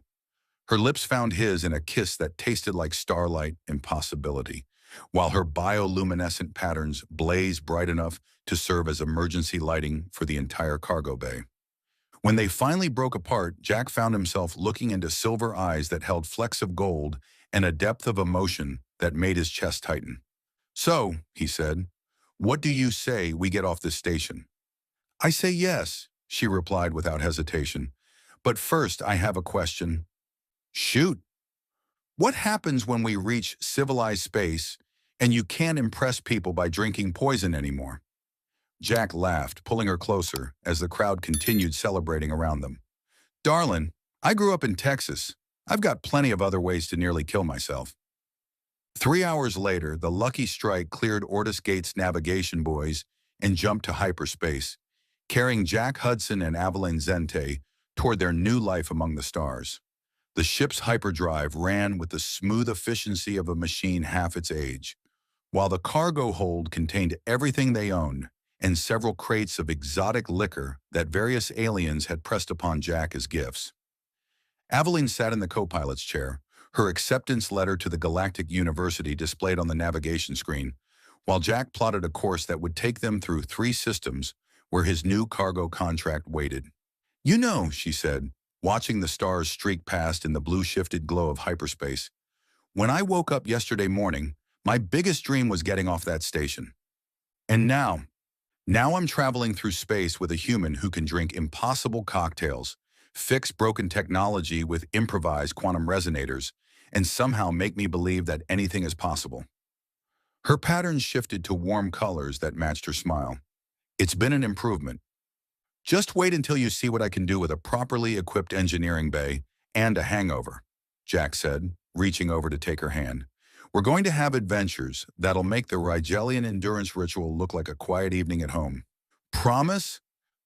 Her lips found his in a kiss that tasted like starlight and possibility, while her bioluminescent patterns blazed bright enough to serve as emergency lighting for the entire cargo bay. When they finally broke apart, Jack found himself looking into silver eyes that held flecks of gold and a depth of emotion that made his chest tighten. "So," he said, "what do you say we get off this station?" "I say yes," she replied without hesitation. "But first, I have a question." "Shoot." "What happens when we reach civilized space and you can't impress people by drinking poison anymore?" Jack laughed, pulling her closer as the crowd continued celebrating around them. "Darlin', I grew up in Texas. I've got plenty of other ways to nearly kill myself." 3 hours later, the Lucky Strike cleared Ortis Gate's navigation buoys and jumped to hyperspace, carrying Jack Hudson and Aveline Zente toward their new life among the stars. The ship's hyperdrive ran with the smooth efficiency of a machine half its age, while the cargo hold contained everything they owned and several crates of exotic liquor that various aliens had pressed upon Jack as gifts. Aveline sat in the co-pilot's chair, her acceptance letter to the Galactic University displayed on the navigation screen, while Jack plotted a course that would take them through 3 systems where his new cargo contract waited. "You know," she said, watching the stars streak past in the blue-shifted glow of hyperspace, "when I woke up yesterday morning, my biggest dream was getting off that station. And now I'm traveling through space with a human who can drink impossible cocktails, fix broken technology with improvised quantum resonators, and somehow make me believe that anything is possible." Her patterns shifted to warm colors that matched her smile. "It's been an improvement. Just wait until you see what I can do with a properly equipped engineering bay and a hangover," Jack said, reaching over to take her hand. "We're going to have adventures that'll make the Rigelian endurance ritual look like a quiet evening at home." "Promise?"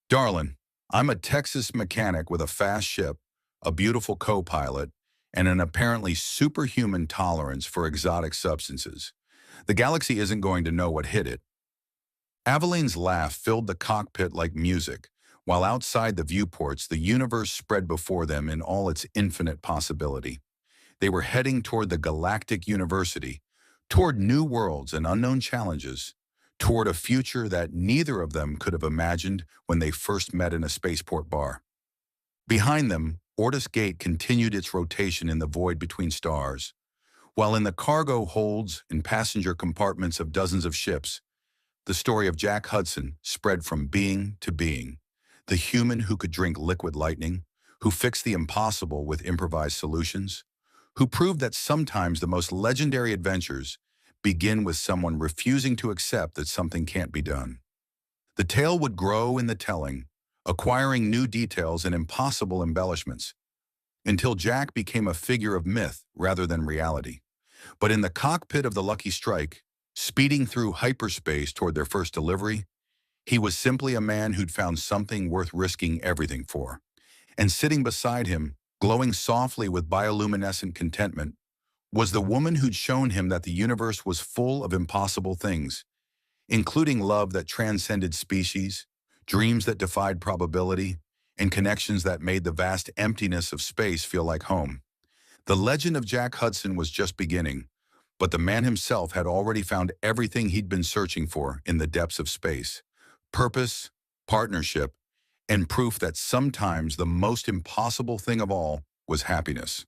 "Darlin', I'm a Texas mechanic with a fast ship, a beautiful co-pilot, and an apparently superhuman tolerance for exotic substances. The galaxy isn't going to know what hit it." Aveline's laugh filled the cockpit like music, while outside the viewports the universe spread before them in all its infinite possibility. They were heading toward the Galactic University, toward new worlds and unknown challenges, toward a future that neither of them could have imagined when they first met in a spaceport bar. Behind them, Ortis Gate continued its rotation in the void between stars, while in the cargo holds and passenger compartments of dozens of ships, the story of Jack Hudson spread from being to being, the human who could drink liquid lightning, who fixed the impossible with improvised solutions, who proved that sometimes the most legendary adventures begin with someone refusing to accept that something can't be done. The tale would grow in the telling, acquiring new details and impossible embellishments, until Jack became a figure of myth rather than reality. But in the cockpit of the Lucky Strike, speeding through hyperspace toward their first delivery, he was simply a man who'd found something worth risking everything for. And sitting beside him, glowing softly with bioluminescent contentment, was the woman who'd shown him that the universe was full of impossible things, including love that transcended species, dreams that defied probability, and connections that made the vast emptiness of space feel like home. The legend of Jack Hudson was just beginning, but the man himself had already found everything he'd been searching for in the depths of space: purpose, partnership, and proof that sometimes the most impossible thing of all was happiness.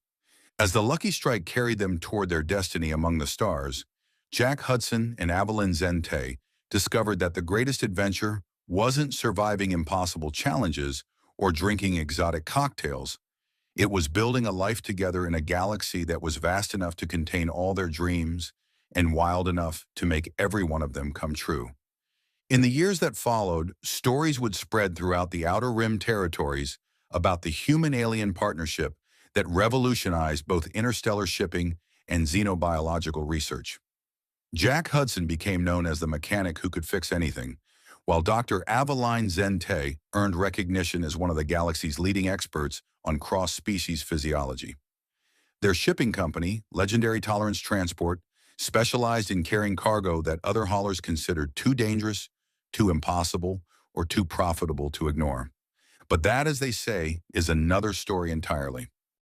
As the lucky strike carried them toward their destiny among the stars, Jack Hudson and Evelyn Zente discovered that the greatest adventure wasn't surviving impossible challenges or drinking exotic cocktails. It was building a life together in a galaxy that was vast enough to contain all their dreams and wild enough to make every one of them come true. In the years that followed, stories would spread throughout the Outer Rim territories about the human-alien partnership that revolutionized both interstellar shipping and xenobiological research. Jack Hudson became known as the mechanic who could fix anything, while Dr. Aveline Zente earned recognition as one of the galaxy's leading experts on cross-species physiology. Their shipping company, Legendary Tolerance Transport, specialized in carrying cargo that other haulers considered too dangerous, too impossible, or too profitable to ignore. But that, as they say, is another story entirely.